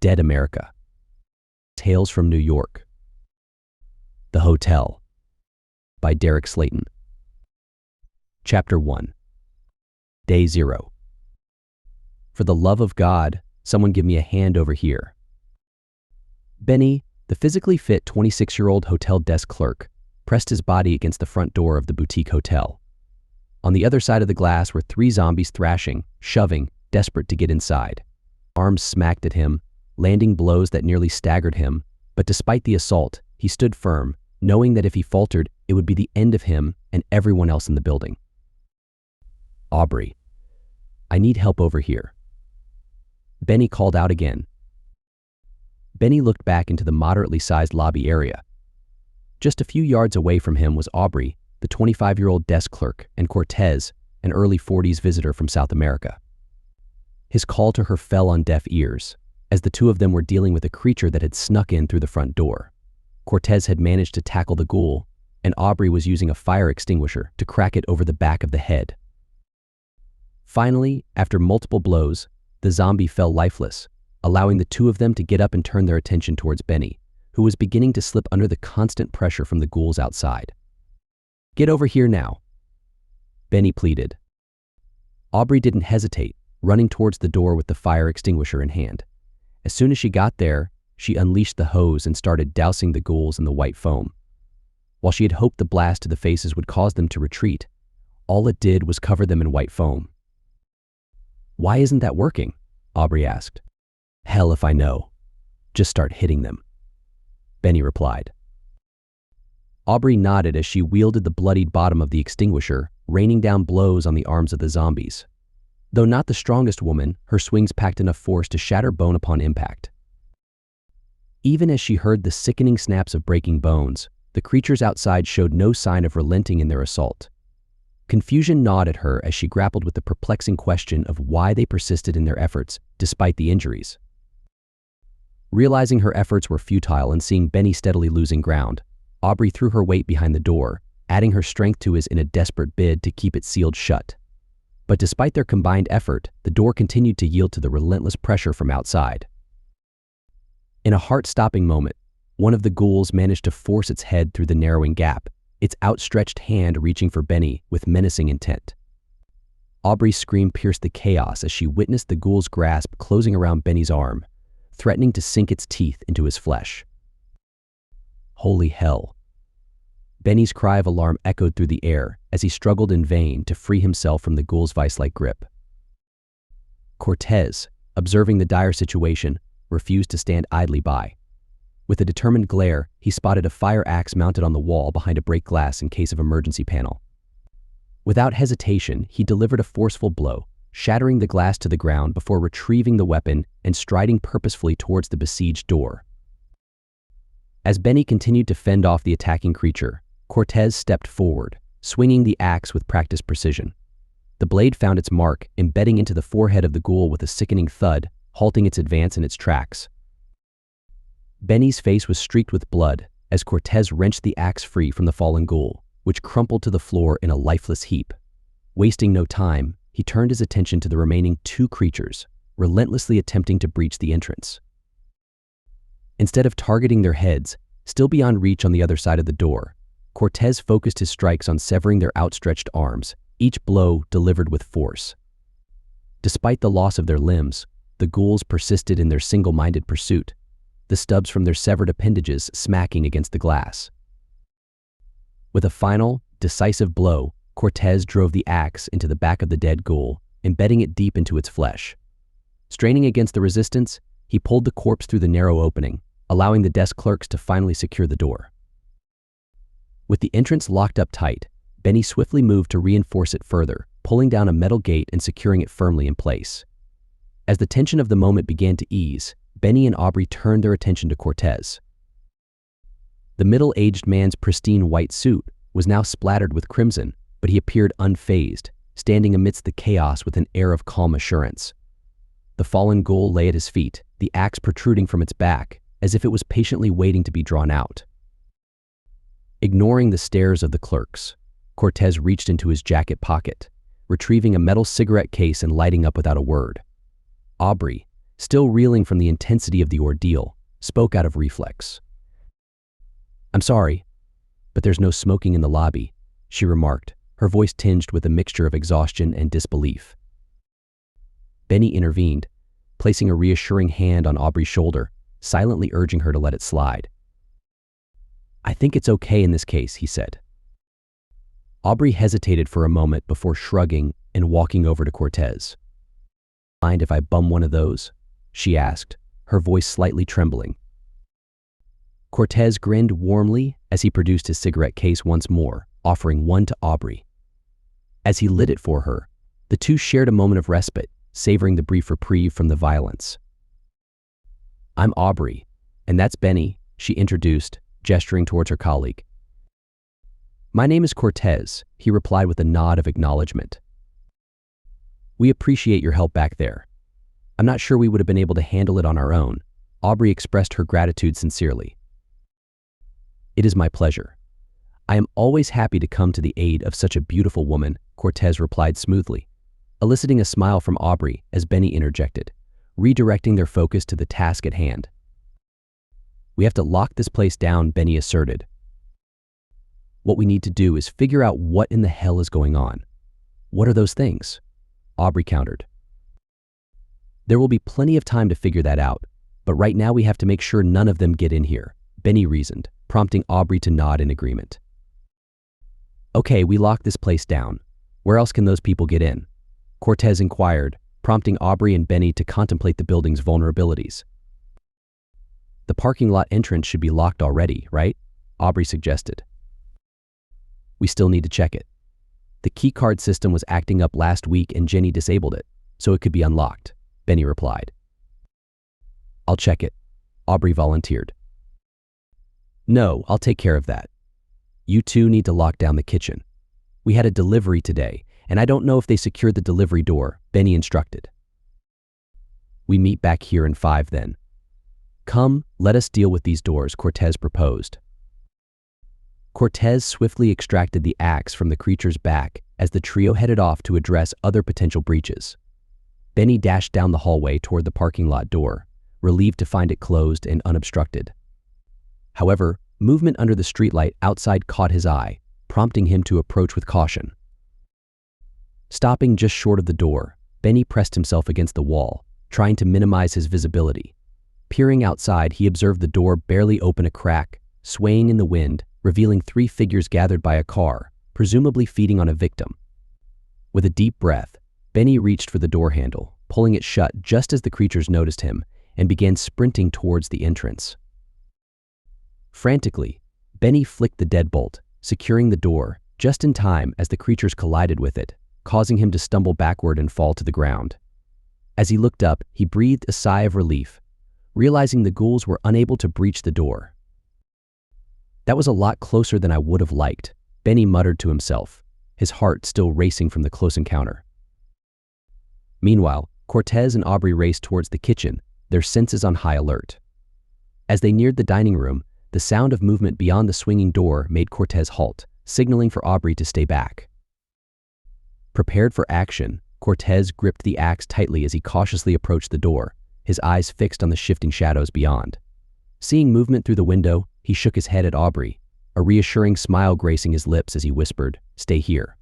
Dead America. Tales from New York. The Hotel by Derek Slayton. Chapter 1. Day 0. For the love of God, someone give me a hand over here. Benny, the physically fit 26-year-old hotel desk clerk, pressed his body against the front door of the boutique hotel. On the other side of the glass were 3 zombies thrashing, shoving, desperate to get inside. Arms smacked at him, landing blows that nearly staggered him, but despite the assault, he stood firm, knowing that if he faltered, it would be the end of him and everyone else in the building. Aubrey, I need help over here. Benny called out again. Benny looked back into the moderately sized lobby area. Just a few yards away from him was Aubrey, the 25-year-old desk clerk, and Cortez, an early 40s visitor from South America. His call to her fell on deaf ears, as the two of them were dealing with a creature that had snuck in through the front door. Cortez had managed to tackle the ghoul, and Aubrey was using a fire extinguisher to crack it over the back of the head. Finally, after multiple blows, the zombie fell lifeless, allowing the two of them to get up and turn their attention towards Benny, who was beginning to slip under the constant pressure from the ghouls outside. Get over here now, Benny pleaded. Aubrey didn't hesitate, running towards the door with the fire extinguisher in hand. As soon as she got there, she unleashed the hose and started dousing the ghouls in the white foam. While she had hoped the blast to the faces would cause them to retreat, all it did was cover them in white foam. Why isn't that working? Aubrey asked. Hell if I know. Just start hitting them, Benny replied. Aubrey nodded as she wielded the bloodied bottom of the extinguisher, raining down blows on the arms of the zombies. Though not the strongest woman, her swings packed enough force to shatter bone upon impact. Even as she heard the sickening snaps of breaking bones, the creatures outside showed no sign of relenting in their assault. Confusion gnawed at her as she grappled with the perplexing question of why they persisted in their efforts despite the injuries. Realizing her efforts were futile and seeing Benny steadily losing ground, Aubrey threw her weight behind the door, adding her strength to his in a desperate bid to keep it sealed shut. But despite their combined effort, the door continued to yield to the relentless pressure from outside. In a heart-stopping moment, one of the ghouls managed to force its head through the narrowing gap, its outstretched hand reaching for Benny with menacing intent. Aubrey's scream pierced the chaos as she witnessed the ghoul's grasp closing around Benny's arm, threatening to sink its teeth into his flesh. Holy hell! Benny's cry of alarm echoed through the air as he struggled in vain to free himself from the ghoul's vice-like grip. Cortez, observing the dire situation, refused to stand idly by. With a determined glare, he spotted a fire axe mounted on the wall behind a break glass in case of emergency panel. Without hesitation, he delivered a forceful blow, shattering the glass to the ground before retrieving the weapon and striding purposefully towards the besieged door. As Benny continued to fend off the attacking creature, Cortez stepped forward, swinging the axe with practiced precision. The blade found its mark, embedding into the forehead of the ghoul with a sickening thud, halting its advance in its tracks. Benny's face was streaked with blood as Cortez wrenched the axe free from the fallen ghoul, which crumpled to the floor in a lifeless heap. Wasting no time, he turned his attention to the remaining 2 creatures, relentlessly attempting to breach the entrance. Instead of targeting their heads, still beyond reach on the other side of the door, Cortez focused his strikes on severing their outstretched arms, each blow delivered with force. Despite the loss of their limbs, the ghouls persisted in their single-minded pursuit, the stubs from their severed appendages smacking against the glass. With a final, decisive blow, Cortez drove the axe into the back of the dead ghoul, embedding it deep into its flesh. Straining against the resistance, he pulled the corpse through the narrow opening, allowing the desk clerks to finally secure the door. With the entrance locked up tight, Benny swiftly moved to reinforce it further, pulling down a metal gate and securing it firmly in place. As the tension of the moment began to ease, Benny and Aubrey turned their attention to Cortez. The middle-aged man's pristine white suit was now splattered with crimson, but he appeared unfazed, standing amidst the chaos with an air of calm assurance. The fallen ghoul lay at his feet, the axe protruding from its back, as if it was patiently waiting to be drawn out. Ignoring the stares of the clerks, Cortez reached into his jacket pocket, retrieving a metal cigarette case and lighting up without a word. Aubrey, still reeling from the intensity of the ordeal, spoke out of reflex. "I'm sorry, but there's no smoking in the lobby," she remarked, her voice tinged with a mixture of exhaustion and disbelief. Benny intervened, placing a reassuring hand on Aubrey's shoulder, silently urging her to let it slide. "I think it's okay in this case," he said. Aubrey hesitated for a moment before shrugging and walking over to Cortez. "Mind if I bum one of those?" she asked, her voice slightly trembling. Cortez grinned warmly as he produced his cigarette case once more, offering one to Aubrey. As he lit it for her, the two shared a moment of respite, savoring the brief reprieve from the violence. "I'm Aubrey, and that's Benny," she introduced, gesturing towards her colleague. "My name is Cortez," he replied with a nod of acknowledgement. "We appreciate your help back there. I'm not sure we would have been able to handle it on our own." Aubrey expressed her gratitude sincerely. "It is my pleasure. I am always happy to come to the aid of such a beautiful woman," Cortez replied smoothly, eliciting a smile from Aubrey as Benny interjected, redirecting their focus to the task at hand. "We have to lock this place down," Benny asserted. "What we need to do is figure out what in the hell is going on." "What are those things?" Aubrey countered. "There will be plenty of time to figure that out, but right now we have to make sure none of them get in here," Benny reasoned, prompting Aubrey to nod in agreement. "Okay, we lock this place down. Where else can those people get in?" Cortez inquired, prompting Aubrey and Benny to contemplate the building's vulnerabilities. "The parking lot entrance should be locked already, right?" Aubrey suggested. "We still need to check it. The keycard system was acting up last week and Jenny disabled it, so it could be unlocked," Benny replied. "I'll check it," Aubrey volunteered. "No, I'll take care of that. You two need to lock down the kitchen. We had a delivery today, and I don't know if they secured the delivery door," Benny instructed. "We meet back here in 5 then." "Come, let us deal with these doors," Cortez proposed. Cortez swiftly extracted the axe from the creature's back as the trio headed off to address other potential breaches. Benny dashed down the hallway toward the parking lot door, relieved to find it closed and unobstructed. However, movement under the streetlight outside caught his eye, prompting him to approach with caution. Stopping just short of the door, Benny pressed himself against the wall, trying to minimize his visibility. Peering outside, he observed the door barely open a crack, swaying in the wind, revealing 3 figures gathered by a car, presumably feeding on a victim. With a deep breath, Benny reached for the door handle, pulling it shut just as the creatures noticed him and began sprinting towards the entrance. Frantically, Benny flicked the deadbolt, securing the door just in time as the creatures collided with it, causing him to stumble backward and fall to the ground. As he looked up, he breathed a sigh of relief, realizing the ghouls were unable to breach the door. "That was a lot closer than I would have liked," Benny muttered to himself, his heart still racing from the close encounter. Meanwhile, Cortez and Aubrey raced towards the kitchen, their senses on high alert. As they neared the dining room, the sound of movement beyond the swinging door made Cortez halt, signaling for Aubrey to stay back. Prepared for action, Cortez gripped the axe tightly as he cautiously approached the door, his eyes fixed on the shifting shadows beyond. Seeing movement through the window, he shook his head at Aubrey, a reassuring smile gracing his lips as he whispered, "Stay here."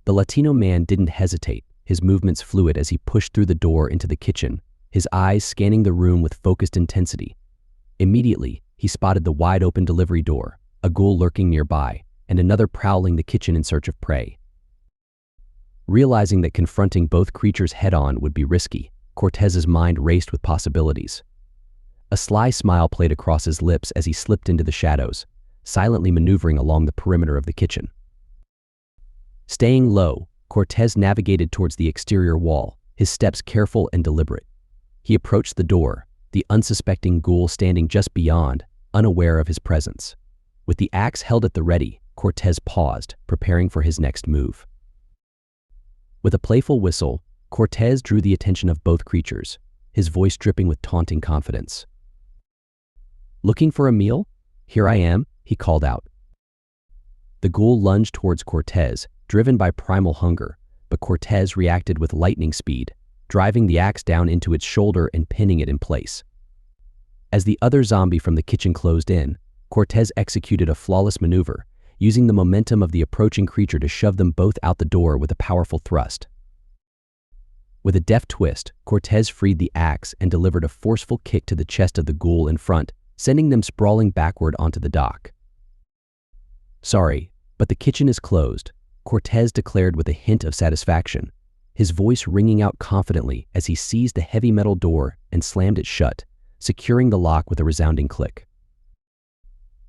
The Latino man didn't hesitate, his movements fluid as he pushed through the door into the kitchen, his eyes scanning the room with focused intensity. Immediately, he spotted the wide-open delivery door, a ghoul lurking nearby, and another prowling the kitchen in search of prey. Realizing that confronting both creatures head-on would be risky, Cortez's mind raced with possibilities. A sly smile played across his lips as he slipped into the shadows, silently maneuvering along the perimeter of the kitchen. Staying low, Cortez navigated towards the exterior wall, his steps careful and deliberate. He approached the door, the unsuspecting ghoul standing just beyond, unaware of his presence. With the axe held at the ready, Cortez paused, preparing for his next move. With a playful whistle, Cortez drew the attention of both creatures, his voice dripping with taunting confidence. "Looking for a meal? Here I am," he called out. The ghoul lunged towards Cortez, driven by primal hunger, but Cortez reacted with lightning speed, driving the axe down into its shoulder and pinning it in place. As the other zombie from the kitchen closed in, Cortez executed a flawless maneuver, using the momentum of the approaching creature to shove them both out the door with a powerful thrust. With a deft twist, Cortez freed the axe and delivered a forceful kick to the chest of the ghoul in front, sending them sprawling backward onto the dock. "Sorry, but the kitchen is closed," Cortez declared with a hint of satisfaction, his voice ringing out confidently as he seized the heavy metal door and slammed it shut, securing the lock with a resounding click.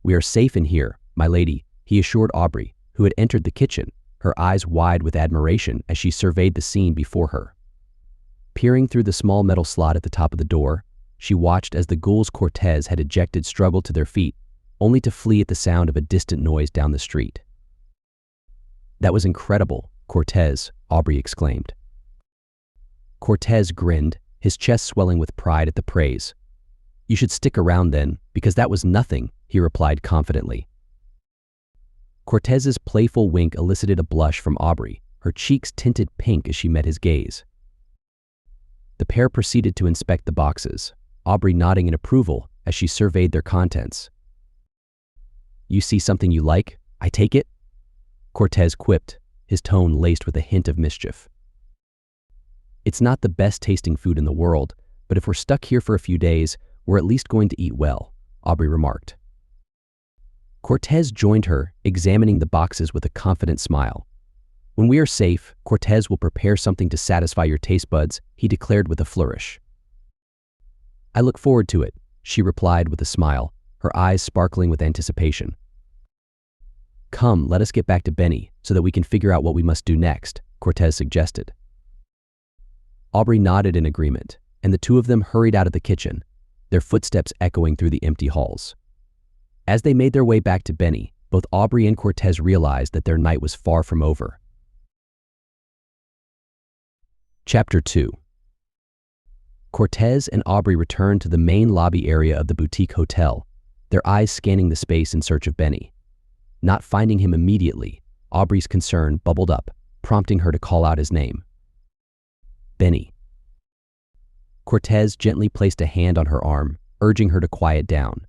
"We are safe in here, my lady," he assured Aubrey, who had entered the kitchen, her eyes wide with admiration as she surveyed the scene before her. Peering through the small metal slot at the top of the door, she watched as the ghouls Cortez had ejected struggled to their feet, only to flee at the sound of a distant noise down the street. "That was incredible, Cortez," Aubrey exclaimed. Cortez grinned, his chest swelling with pride at the praise. "You should stick around then, because that was nothing," he replied confidently. Cortez's playful wink elicited a blush from Aubrey, her cheeks tinted pink as she met his gaze. The pair proceeded to inspect the boxes, Aubrey nodding in approval as she surveyed their contents. "You see something you like, I take it?" Cortez quipped, his tone laced with a hint of mischief. "It's not the best tasting food in the world, but if we're stuck here for a few days, we're at least going to eat well," Aubrey remarked. Cortez joined her, examining the boxes with a confident smile. "When we are safe, Cortez will prepare something to satisfy your taste buds," he declared with a flourish. "I look forward to it," she replied with a smile, her eyes sparkling with anticipation. "Come, let us get back to Benny so that we can figure out what we must do next," Cortez suggested. Aubrey nodded in agreement, and the two of them hurried out of the kitchen, their footsteps echoing through the empty halls. As they made their way back to Benny, both Aubrey and Cortez realized that their night was far from over. Chapter 2. Cortez and Aubrey returned to the main lobby area of the boutique hotel, their eyes scanning the space in search of Benny. Not finding him immediately, Aubrey's concern bubbled up, prompting her to call out his name. "Benny." Cortez gently placed a hand on her arm, urging her to quiet down.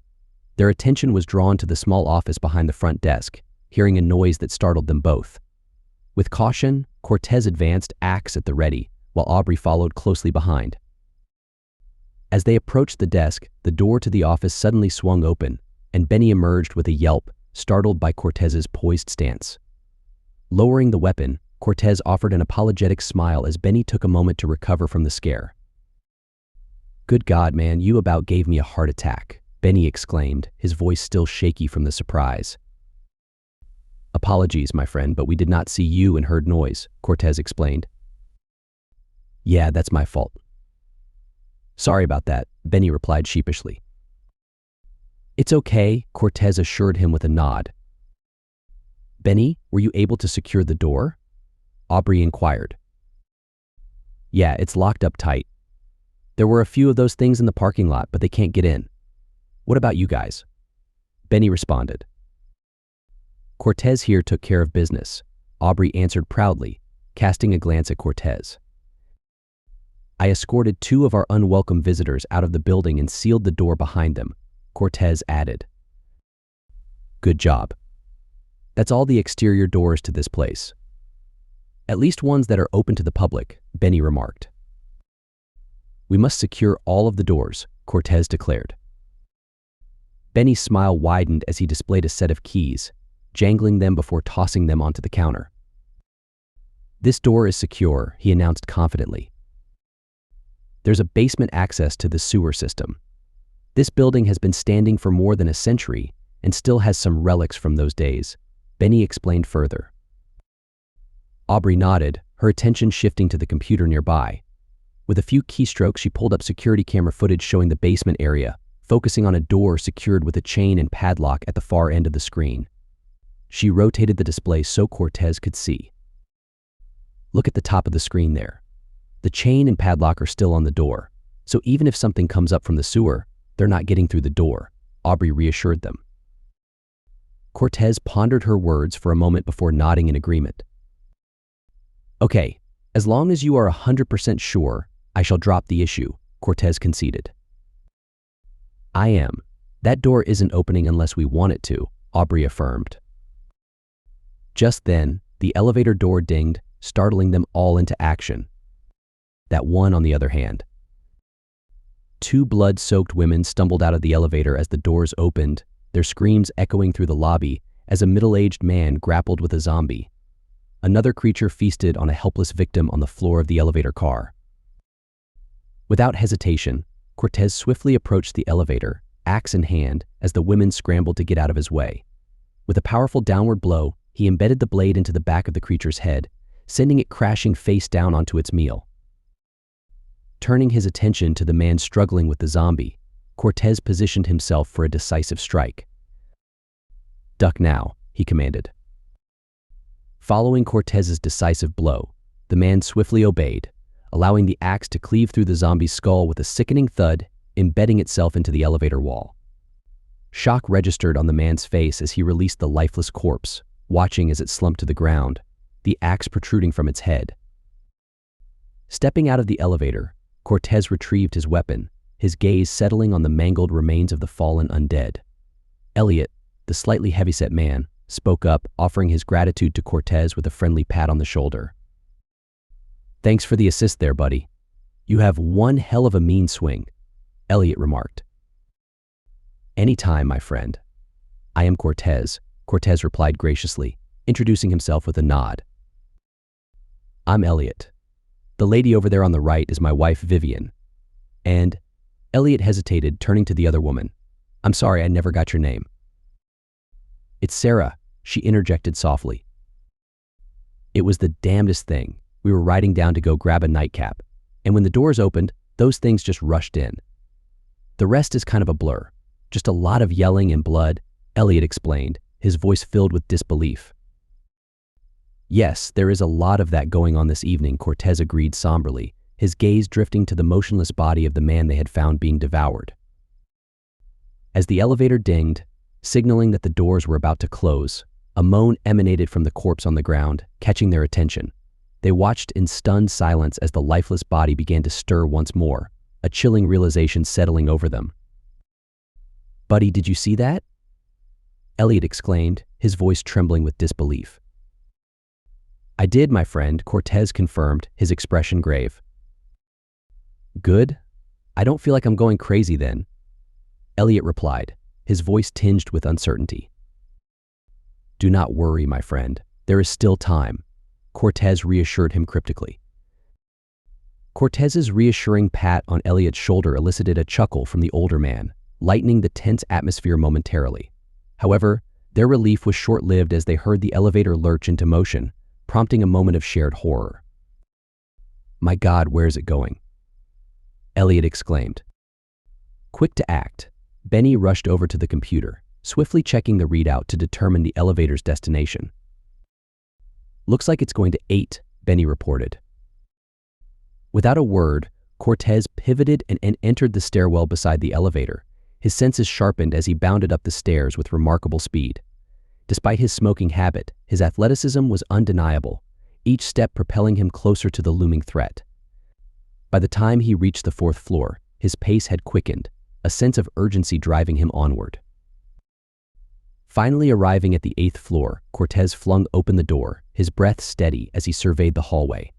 Their attention was drawn to the small office behind the front desk, hearing a noise that startled them both. With caution, Cortez advanced, axe at the ready, while Aubrey followed closely behind. As they approached the desk, the door to the office suddenly swung open, and Benny emerged with a yelp, startled by Cortez's poised stance. Lowering the weapon, Cortez offered an apologetic smile as Benny took a moment to recover from the scare. "Good God, man, you about gave me a heart attack," Benny exclaimed, his voice still shaky from the surprise. "Apologies, my friend, but we did not see you and heard noise," Cortez explained. "Yeah, that's my fault." "Sorry about that," Benny replied sheepishly. "It's okay," Cortez assured him with a nod. "Benny, were you able to secure the door?" Aubrey inquired. "Yeah, it's locked up tight. There were a few of those things in the parking lot, but they can't get in. What about you guys?" Benny responded. "Cortez here took care of business," Aubrey answered proudly, casting a glance at Cortez. "I escorted 2 of our unwelcome visitors out of the building and sealed the door behind them," Cortez added. "Good job. That's all the exterior doors to this place. At least ones that are open to the public," Benny remarked. "We must secure all of the doors," Cortez declared. Benny's smile widened as he displayed a set of keys, jangling them before tossing them onto the counter. "This door is secure," he announced confidently. "There's a basement access to the sewer system. This building has been standing for more than a century and still has some relics from those days," Benny explained further. Aubrey nodded, her attention shifting to the computer nearby. With a few keystrokes, she pulled up security camera footage showing the basement area, focusing on a door secured with a chain and padlock at the far end of the screen. She rotated the display so Cortez could see. "Look at the top of the screen there. The chain and padlock are still on the door, so even if something comes up from the sewer, they're not getting through the door," Aubrey reassured them. Cortez pondered her words for a moment before nodding in agreement. "Okay, as long as you are 100% sure, I shall drop the issue, Cortez conceded. I am. That door isn't opening unless we want it to, Aubrey affirmed. Just then, the elevator door dinged, startling them all into action. That one, on the other hand. Two blood-soaked women stumbled out of the elevator as the doors opened, their screams echoing through the lobby as a middle-aged man grappled with a zombie. Another creature feasted on a helpless victim on the floor of the elevator car. Without hesitation, Cortez swiftly approached the elevator, axe in hand, as the women scrambled to get out of his way. With a powerful downward blow, he embedded the blade into the back of the creature's head, sending it crashing face down onto its meal. Turning his attention to the man struggling with the zombie, Cortez positioned himself for a decisive strike. "Duck now," he commanded. Following Cortez's decisive blow, the man swiftly obeyed, allowing the axe to cleave through the zombie's skull with a sickening thud, embedding itself into the elevator wall. Shock registered on the man's face as he released the lifeless corpse, watching as it slumped to the ground, the axe protruding from its head. Stepping out of the elevator, Cortez retrieved his weapon, his gaze settling on the mangled remains of the fallen undead. Elliot, the slightly heavyset man, spoke up, offering his gratitude to Cortez with a friendly pat on the shoulder. "Thanks for the assist there, buddy. You have one hell of a mean swing," Elliot remarked. "Anytime, my friend." "I am Cortez," Cortez replied graciously, introducing himself with a nod. "I'm Elliot. The lady over there on the right is my wife, Vivian. And," Elliot hesitated, turning to the other woman, "I'm sorry, I never got your name." "It's Sarah," she interjected softly. "It was the damnedest thing. We were riding down to go grab a nightcap, and when the doors opened, those things just rushed in. The rest is kind of a blur. Just a lot of yelling and blood," Elliot explained, his voice filled with disbelief. "Yes, there is a lot of that going on this evening," Cortez agreed somberly, his gaze drifting to the motionless body of the man they had found being devoured. As the elevator dinged, signaling that the doors were about to close, a moan emanated from the corpse on the ground, catching their attention. They watched in stunned silence as the lifeless body began to stir once more, a chilling realization settling over them. "Buddy, did you see that?" Elliot exclaimed, his voice trembling with disbelief. "I did, my friend," Cortez confirmed, his expression grave. "Good. I don't feel like I'm going crazy then," Elliot replied, his voice tinged with uncertainty. "Do not worry, my friend. There is still time," Cortez reassured him cryptically. Cortez's reassuring pat on Elliot's shoulder elicited a chuckle from the older man, lightening the tense atmosphere momentarily. However, their relief was short-lived as they heard the elevator lurch into motion, prompting a moment of shared horror. "My God, where is it going?" Elliot exclaimed. Quick to act, Benny rushed over to the computer, swiftly checking the readout to determine the elevator's destination. "Looks like it's going to 8, Benny reported. Without a word, Cortez pivoted and entered the stairwell beside the elevator, his senses sharpened as he bounded up the stairs with remarkable speed. Despite his smoking habit, his athleticism was undeniable, each step propelling him closer to the looming threat. By the time he reached the 4th floor, his pace had quickened, a sense of urgency driving him onward. Finally arriving at the 8th floor, Cortez flung open the door, his breath steady as he surveyed the hallway.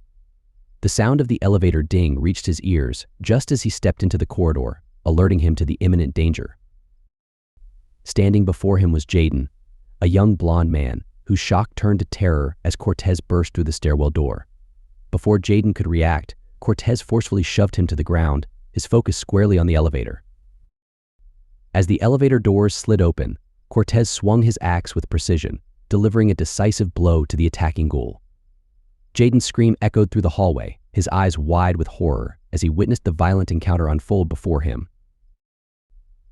The sound of the elevator ding reached his ears just as he stepped into the corridor, alerting him to the imminent danger. Standing before him was Jaden, a young blonde man whose shock turned to terror as Cortez burst through the stairwell door. Before Jaden could react, Cortez forcefully shoved him to the ground, his focus squarely on the elevator. As the elevator doors slid open, Cortez swung his axe with precision, delivering a decisive blow to the attacking ghoul. Jaden's scream echoed through the hallway, his eyes wide with horror as he witnessed the violent encounter unfold before him.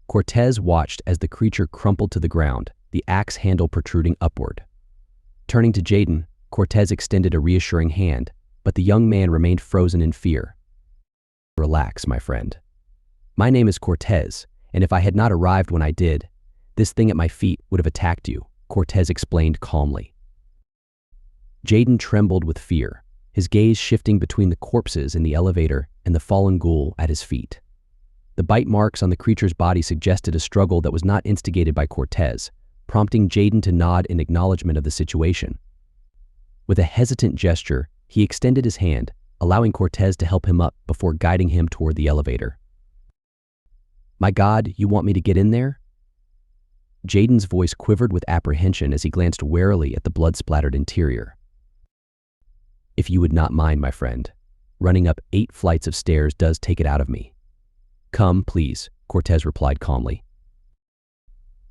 Cortez watched as the creature crumpled to the ground, the axe handle protruding upward. Turning to Jaden, Cortez extended a reassuring hand, but the young man remained frozen in fear. "Relax, my friend. My name is Cortez, and if I had not arrived when I did, this thing at my feet would have attacked you," Cortez explained calmly. Jaden trembled with fear, his gaze shifting between the corpses in the elevator and the fallen ghoul at his feet. The bite marks on the creature's body suggested a struggle that was not instigated by Cortez, prompting Jaden to nod in acknowledgement of the situation. With a hesitant gesture, he extended his hand, allowing Cortez to help him up before guiding him toward the elevator. "My God, you want me to get in there?" Jaden's voice quivered with apprehension as he glanced warily at the blood-splattered interior. "If you would not mind, my friend, running up 8 flights of stairs does take it out of me." "Come, please," Cortez replied calmly.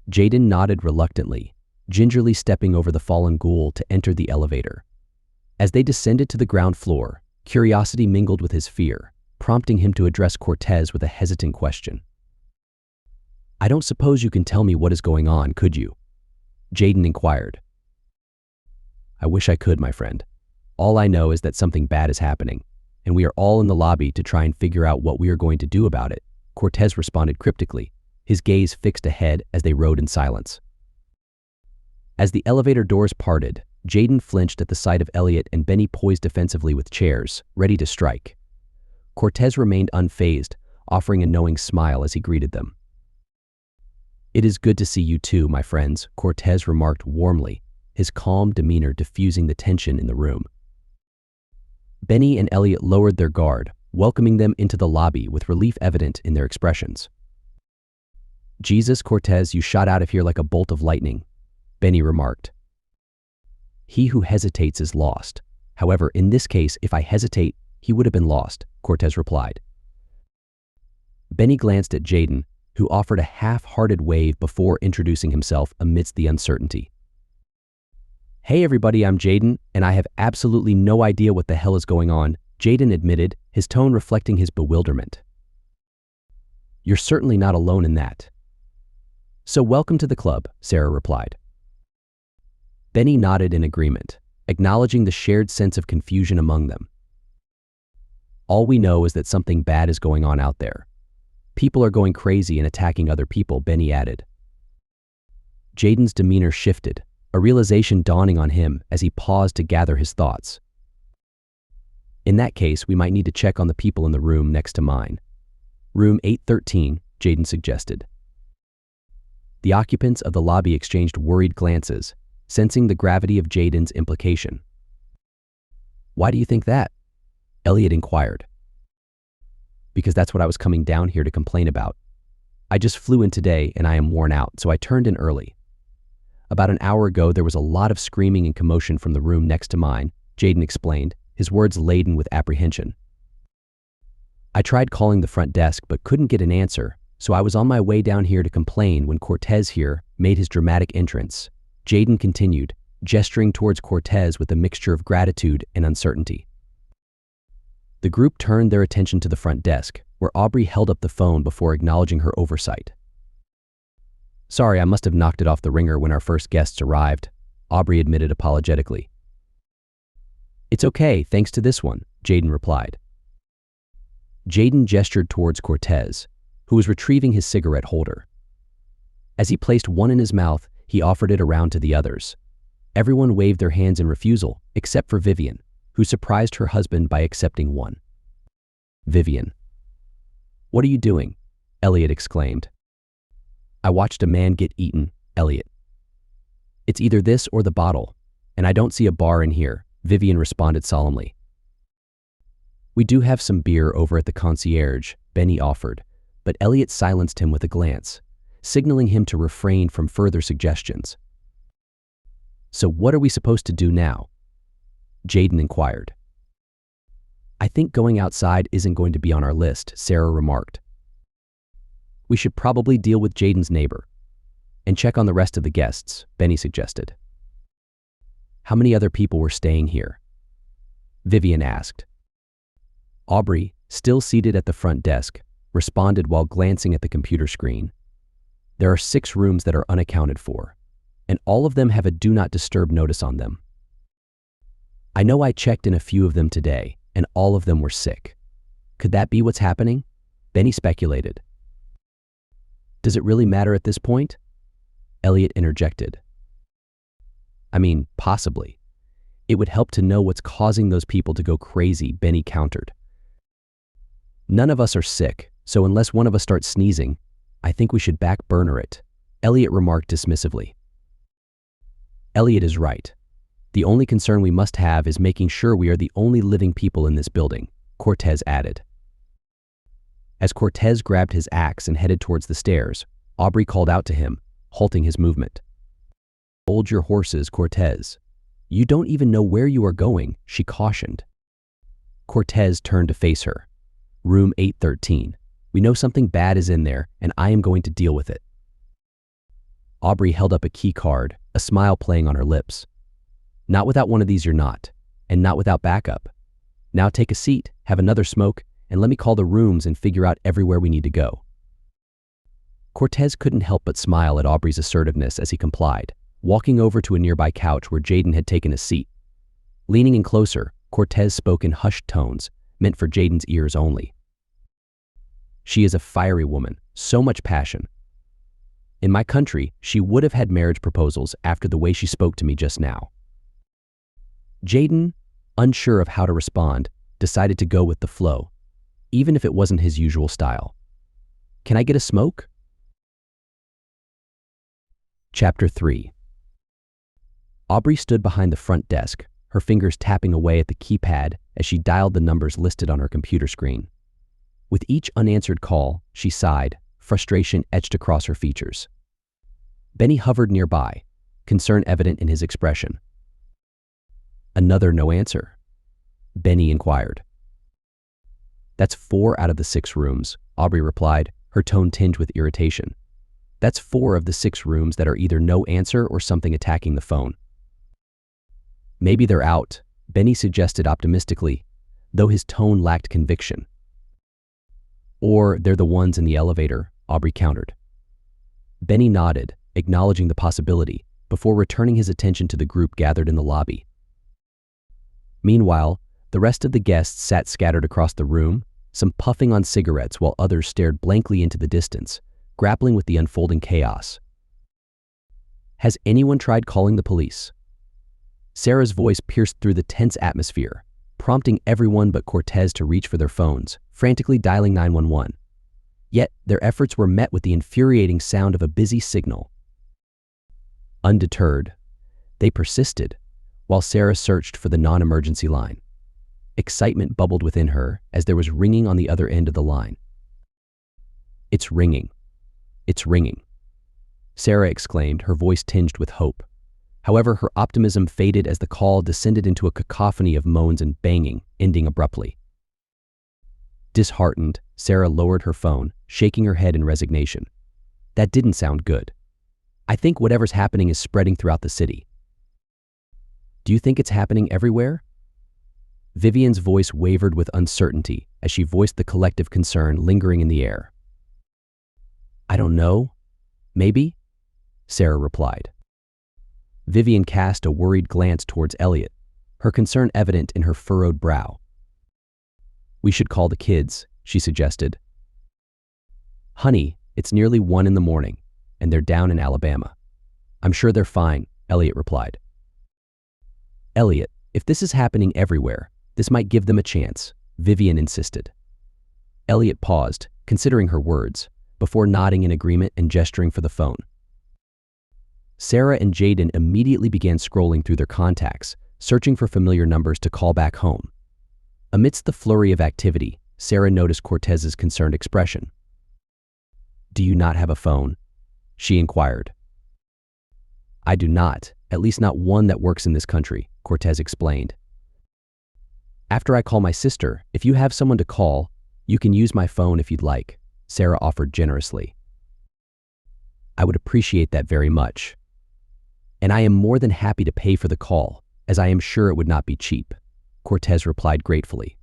Jaden nodded reluctantly, gingerly stepping over the fallen ghoul to enter the elevator. As they descended to the ground floor, curiosity mingled with his fear, prompting him to address Cortez with a hesitant question. "I don't suppose you can tell me what is going on, could you?" Jaden inquired. "I wish I could, my friend. All I know is that something bad is happening, and we are all in the lobby to try and figure out what we are going to do about it," Cortez responded cryptically, his gaze fixed ahead as they rode in silence. As the elevator doors parted, Jaden flinched at the sight of Elliot and Benny poised defensively with chairs, ready to strike. Cortez remained unfazed, offering a knowing smile as he greeted them. "It is good to see you too, my friends," Cortez remarked warmly, his calm demeanor diffusing the tension in the room. Benny and Elliot lowered their guard, welcoming them into the lobby with relief evident in their expressions. "Jesus, Cortez, you shot out of here like a bolt of lightning," Benny remarked. "He who hesitates is lost. However, in this case, if I hesitate, he would have been lost," Cortez replied. Benny glanced at Jaden, who offered a half-hearted wave before introducing himself amidst the uncertainty. "Hey everybody, I'm Jaden, and I have absolutely no idea what the hell is going on," Jaden admitted, his tone reflecting his bewilderment. "You're certainly not alone in that." "So welcome to the club," Sarah replied. Benny nodded in agreement, acknowledging the shared sense of confusion among them. "All we know is that something bad is going on out there. People are going crazy and attacking other people," Benny added. Jaden's demeanor shifted, a realization dawning on him as he paused to gather his thoughts. "In that case, we might need to check on the people in the room next to mine. Room 813, Jaden suggested. The occupants of the lobby exchanged worried glances, sensing the gravity of Jaden's implication. "Why do you think that?" Elliot inquired. "Because that's what I was coming down here to complain about. I just flew in today and I am worn out, so I turned in early. About an hour ago, there was a lot of screaming and commotion from the room next to mine," Jaden explained, his words laden with apprehension. "I tried calling the front desk but couldn't get an answer, so I was on my way down here to complain when Cortez here made his dramatic entrance," Jaden continued, gesturing towards Cortez with a mixture of gratitude and uncertainty. The group turned their attention to the front desk, where Aubrey held up the phone before acknowledging her oversight. "Sorry, I must have knocked it off the ringer when our first guests arrived," Aubrey admitted apologetically. "It's okay, thanks to this one," Jaden replied. Jaden gestured towards Cortez, who was retrieving his cigarette holder. As he placed one in his mouth, he offered it around to the others. Everyone waved their hands in refusal, except for Vivian, who surprised her husband by accepting one. "Vivian. What are you doing?" Elliot exclaimed. "I watched a man get eaten," Elliot. "It's either this or the bottle, and I don't see a bar in here," Vivian responded solemnly. "We do have some beer over at the concierge," Benny offered, but Elliot silenced him with a glance, signaling him to refrain from further suggestions. "So what are we supposed to do now?" Jaden inquired. "I think going outside isn't going to be on our list," Sarah remarked. "We should probably deal with Jaden's neighbor and check on the rest of the guests," Benny suggested. "How many other people were staying here?" Vivian asked. Aubrey, still seated at the front desk, responded while glancing at the computer screen. "There are 6 rooms that are unaccounted for, and all of them have a do not disturb notice on them. I know I checked in a few of them today, and all of them were sick. Could that be what's happening?" Benny speculated. "Does it really matter at this point?" Elliot interjected. "I mean, possibly. It would help to know what's causing those people to go crazy, Benny countered. None of us are sick, so unless one of us starts sneezing, I think we should back burner it, Elliot remarked dismissively. Elliot is right. The only concern we must have is making sure we are the only living people in this building, Cortez added. As Cortez grabbed his axe and headed towards the stairs, Aubrey called out to him, halting his movement. Hold your horses, Cortez. You don't even know where you are going, she cautioned. Cortez turned to face her. Room 813. We know something bad is in there, and I am going to deal with it. Aubrey held up a key card, a smile playing on her lips. Not without one of these you're not, and not without backup. Now take a seat, have another smoke, and let me call the rooms and figure out everywhere we need to go. Cortez couldn't help but smile at Aubrey's assertiveness as he complied, walking over to a nearby couch where Jaden had taken a seat. Leaning in closer, Cortez spoke in hushed tones, meant for Jaden's ears only. She is a fiery woman, so much passion. In my country, she would have had marriage proposals after the way she spoke to me just now. Jaden, unsure of how to respond, decided to go with the flow, even if it wasn't his usual style. Can I get a smoke? Chapter 3. Aubrey stood behind the front desk, her fingers tapping away at the keypad as she dialed the numbers listed on her computer screen. With each unanswered call, she sighed, frustration etched across her features. Benny hovered nearby, concern evident in his expression. Another no answer? Benny inquired. That's 4 out of the 6 rooms, Aubrey replied, her tone tinged with irritation. That's 4 of the 6 rooms that are either no answer or something attacking the phone. Maybe they're out, Benny suggested optimistically, though his tone lacked conviction. Or they're the ones in the elevator, Aubrey countered. Benny nodded, acknowledging the possibility, before returning his attention to the group gathered in the lobby. Meanwhile, the rest of the guests sat scattered across the room, some puffing on cigarettes while others stared blankly into the distance, grappling with the unfolding chaos. Has anyone tried calling the police? Sarah's voice pierced through the tense atmosphere, prompting everyone but Cortez to reach for their phones, frantically dialing 911. Yet, their efforts were met with the infuriating sound of a busy signal. Undeterred, they persisted, while Sarah searched for the non-emergency line. Excitement bubbled within her as there was ringing on the other end of the line. It's ringing. It's ringing. Sarah exclaimed, her voice tinged with hope. However, her optimism faded as the call descended into a cacophony of moans and banging, ending abruptly. Disheartened, Sarah lowered her phone, shaking her head in resignation. That didn't sound good. I think whatever's happening is spreading throughout the city. Do you think it's happening everywhere? Vivian's voice wavered with uncertainty as she voiced the collective concern lingering in the air. I don't know. Maybe? Sarah replied. Vivian cast a worried glance towards Elliot, her concern evident in her furrowed brow. We should call the kids, she suggested. Honey, it's nearly 1 a.m, and they're down in Alabama. I'm sure they're fine, Elliot replied. Elliot, if this is happening everywhere, this might give them a chance, Vivian insisted. Elliot paused, considering her words, before nodding in agreement and gesturing for the phone. Sarah and Jaden immediately began scrolling through their contacts, searching for familiar numbers to call back home. Amidst the flurry of activity, Sarah noticed Cortez's concerned expression. Do you not have a phone? She inquired. I do not, at least not one that works in this country, Cortez explained. After I call my sister, if you have someone to call, you can use my phone if you'd like, Sarah offered generously. I would appreciate that very much. And I am more than happy to pay for the call, as I am sure it would not be cheap, Cortez replied gratefully.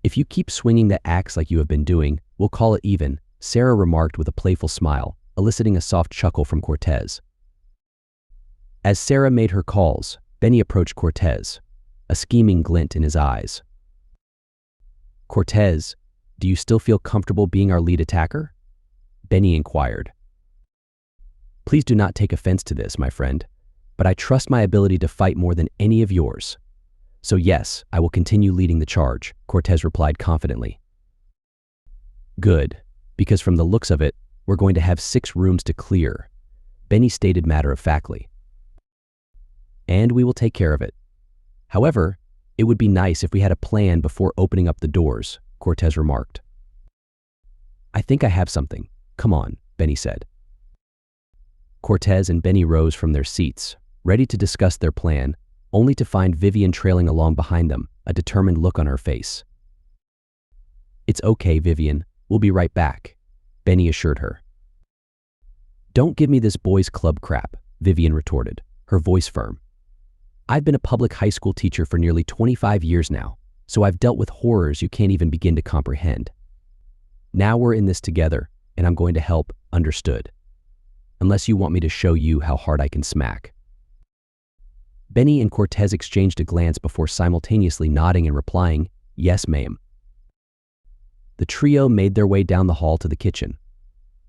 If you keep swinging that axe like you have been doing, we'll call it even, Sarah remarked with a playful smile, eliciting a soft chuckle from Cortez. As Sarah made her calls, Benny approached Cortez, a scheming glint in his eyes. Cortez, do you still feel comfortable being our lead attacker? Benny inquired. Please do not take offense to this, my friend. but I trust my ability to fight more than any of yours. So yes, I will continue leading the charge, Cortez replied confidently. Good, because from the looks of it, we're going to have 6 rooms to clear, Benny stated matter-of-factly. And we will take care of it. However, it would be nice if we had a plan before opening up the doors, Cortez remarked. I think I have something. Come on, Benny said. Cortez and Benny rose from their seats, ready to discuss their plan, only to find Vivian trailing along behind them, a determined look on her face. It's okay, Vivian. We'll be right back, Benny assured her. Don't give me this boys' club crap, Vivian retorted, her voice firm. I've been a public high school teacher for nearly 25 years now, so I've dealt with horrors you can't even begin to comprehend. Now we're in this together, and I'm going to help, understood. Unless you want me to show you how hard I can smack. Benny and Cortez exchanged a glance before simultaneously nodding and replying, yes, ma'am. The trio made their way down the hall to the kitchen.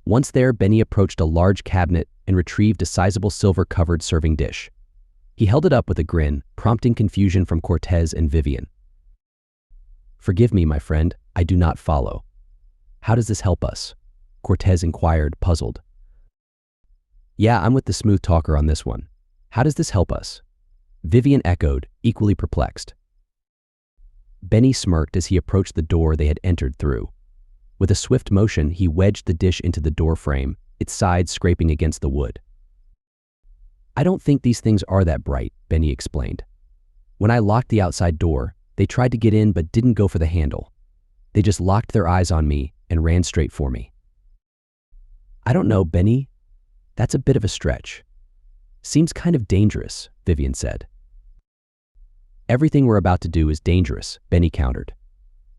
Once there, Benny approached a large cabinet and retrieved a sizable silver-covered serving dish. He held it up with a grin, prompting confusion from Cortez and Vivian. Forgive me, my friend, I do not follow. How does this help us? Cortez inquired, puzzled. Yeah, I'm with the smooth talker on this one. How does this help us? Vivian echoed, equally perplexed. Benny smirked as he approached the door they had entered through. With a swift motion, he wedged the dish into the door frame, its sides scraping against the wood. I don't think these things are that bright, Benny explained. When I locked the outside door, they tried to get in but didn't go for the handle. They just locked their eyes on me and ran straight for me. I don't know, Benny. That's a bit of a stretch. Seems kind of dangerous, Vivian said. Everything we're about to do is dangerous, Benny countered.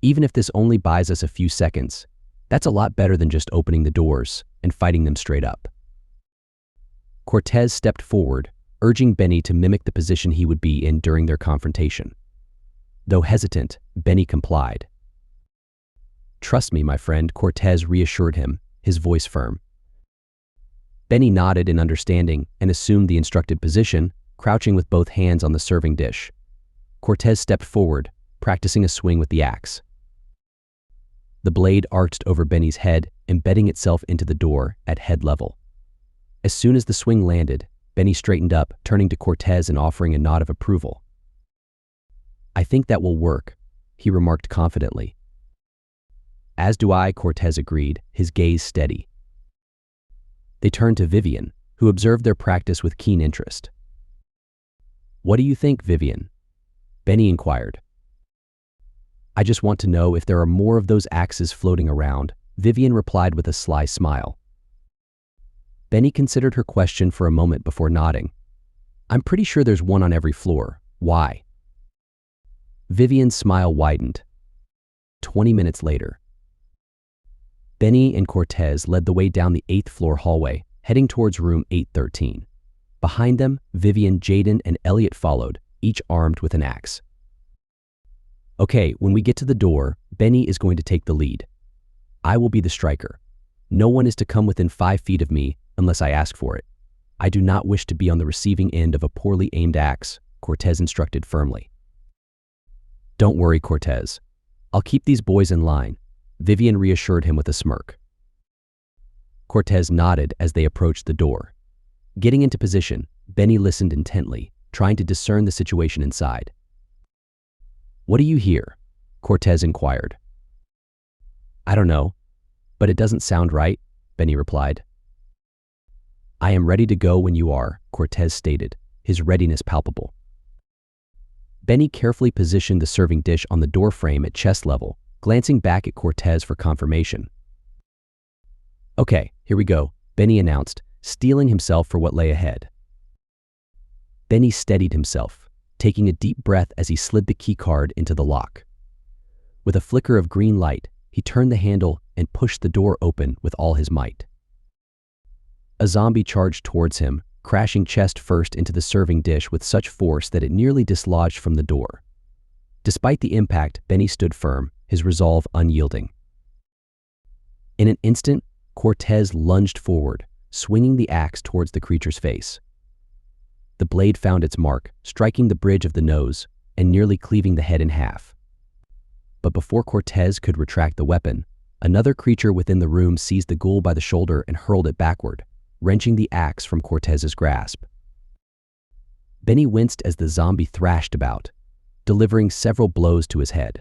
Even if this only buys us a few seconds, that's a lot better than just opening the doors and fighting them straight up. Cortez stepped forward, urging Benny to mimic the position he would be in during their confrontation. Though hesitant, Benny complied. Trust me, my friend, Cortez reassured him, his voice firm. Benny nodded in understanding and assumed the instructed position, crouching with both hands on the serving dish. Cortez stepped forward, practicing a swing with the axe. The blade arched over Benny's head, embedding itself into the door at head level. As soon as the swing landed, Benny straightened up, turning to Cortez and offering a nod of approval. I think that will work, he remarked confidently. As do I, Cortez agreed, his gaze steady. They turned to Vivian, who observed their practice with keen interest. What do you think, Vivian? Benny inquired. I just want to know if there are more of those axes floating around, Vivian replied with a sly smile. Benny considered her question for a moment before nodding. I'm pretty sure there's one on every floor. Why? Vivian's smile widened. 20 minutes later. Benny and Cortez led the way down the 8th floor hallway, heading towards room 813. Behind them, Vivian, Jaden, and Elliot followed, each armed with an axe. Okay, when we get to the door, Benny is going to take the lead. I will be the striker. No one is to come within 5 feet of me unless I ask for it. I do not wish to be on the receiving end of a poorly aimed axe, Cortez instructed firmly. Don't worry, Cortez. I'll keep these boys in line, Vivian reassured him with a smirk. Cortez nodded as they approached the door. Getting into position, Benny listened intently, trying to discern the situation inside. What do you hear? Cortez inquired. I don't know, but it doesn't sound right, Benny replied. I am ready to go when you are, Cortez stated, his readiness palpable. Benny carefully positioned the serving dish on the door frame at chest level, glancing back at Cortez for confirmation. Okay, here we go, Benny announced, steeling himself for what lay ahead. Benny steadied himself, taking a deep breath as he slid the key card into the lock. With a flicker of green light, he turned the handle and pushed the door open with all his might. A zombie charged towards him, crashing chest first into the serving dish with such force that it nearly dislodged from the door. Despite the impact, Benny stood firm, his resolve unyielding. In an instant, Cortez lunged forward, swinging the axe towards the creature's face. The blade found its mark, striking the bridge of the nose and nearly cleaving the head in half. But before Cortez could retract the weapon, another creature within the room seized the ghoul by the shoulder and hurled it backward, wrenching the axe from Cortez's grasp. Benny winced as the zombie thrashed about, delivering several blows to his head.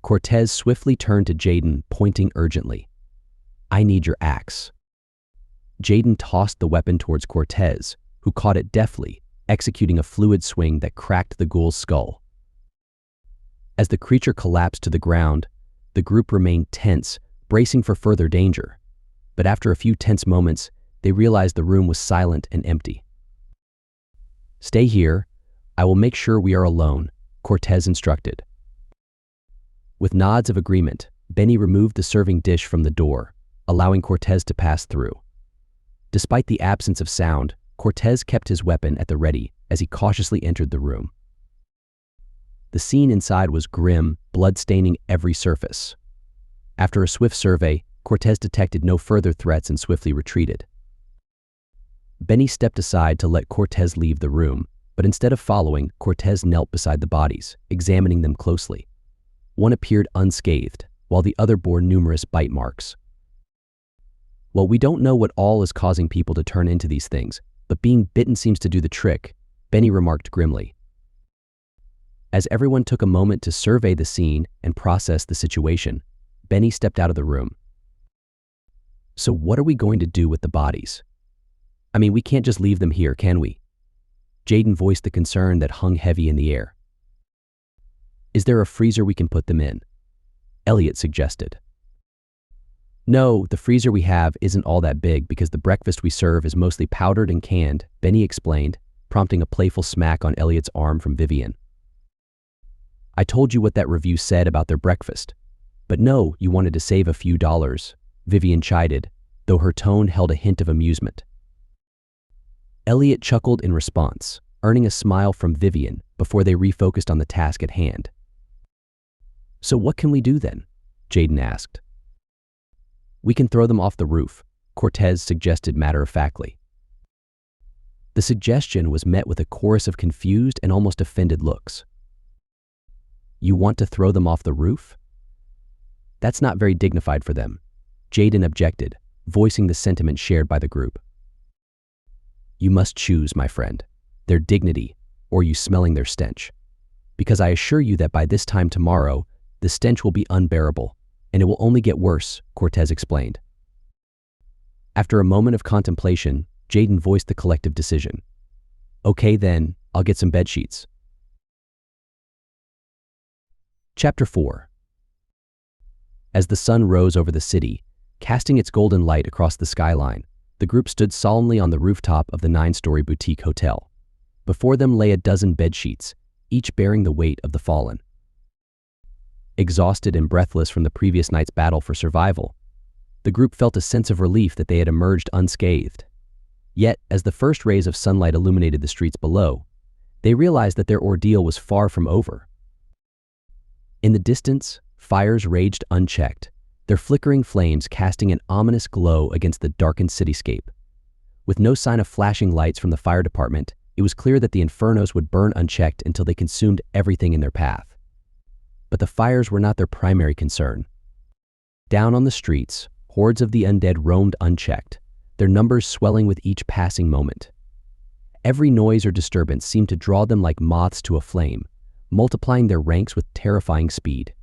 Cortez swiftly turned to Jaden, pointing urgently. "I need your axe." Jaden tossed the weapon towards Cortez, who caught it deftly, executing a fluid swing that cracked the ghoul's skull. As the creature collapsed to the ground, the group remained tense, bracing for further danger. But after a few tense moments, they realized the room was silent and empty. "Stay here. I will make sure we are alone," Cortez instructed. With nods of agreement, Benny removed the serving dish from the door, allowing Cortez to pass through. Despite the absence of sound, Cortez kept his weapon at the ready as he cautiously entered the room. The scene inside was grim, blood staining every surface. After a swift survey, Cortez detected no further threats and swiftly retreated. Benny stepped aside to let Cortez leave the room, but instead of following, Cortez knelt beside the bodies, examining them closely. One appeared unscathed, while the other bore numerous bite marks. "Well, we don't know what all is causing people to turn into these things, but being bitten seems to do the trick," Benny remarked grimly. As everyone took a moment to survey the scene and process the situation, Benny stepped out of the room. "So what are we going to do with the bodies? I mean, we can't just leave them here, can we?" Jaden voiced the concern that hung heavy in the air. "Is there a freezer we can put them in?" Elliot suggested. "No, the freezer we have isn't all that big because the breakfast we serve is mostly powdered and canned," Benny explained, prompting a playful smack on Elliot's arm from Vivian. "I told you what that review said about their breakfast. But no, you wanted to save a few dollars," Vivian chided, though her tone held a hint of amusement. Elliot chuckled in response, earning a smile from Vivian before they refocused on the task at hand. "So what can we do then?" Jaden asked. "We can throw them off the roof," Cortez suggested matter-of-factly. The suggestion was met with a chorus of confused and almost offended looks. "You want to throw them off the roof? That's not very dignified for them," Jaden objected, voicing the sentiment shared by the group. "You must choose, my friend, their dignity or you smelling their stench. Because I assure you that by this time tomorrow, the stench will be unbearable, and it will only get worse," Cortez explained. After a moment of contemplation, Jaden voiced the collective decision. "Okay then, I'll get some bedsheets." Chapter 4. As the sun rose over the city, casting its golden light across the skyline, the group stood solemnly on the rooftop of the 9-story boutique hotel. Before them lay a dozen bedsheets, each bearing the weight of the fallen. Exhausted and breathless from the previous night's battle for survival, the group felt a sense of relief that they had emerged unscathed. Yet, as the first rays of sunlight illuminated the streets below, they realized that their ordeal was far from over. In the distance, fires raged unchecked, their flickering flames casting an ominous glow against the darkened cityscape. With no sign of flashing lights from the fire department, it was clear that the infernos would burn unchecked until they consumed everything in their path. But the fires were not their primary concern. Down on the streets, hordes of the undead roamed unchecked, their numbers swelling with each passing moment. Every noise or disturbance seemed to draw them like moths to a flame, multiplying their ranks with terrifying speed.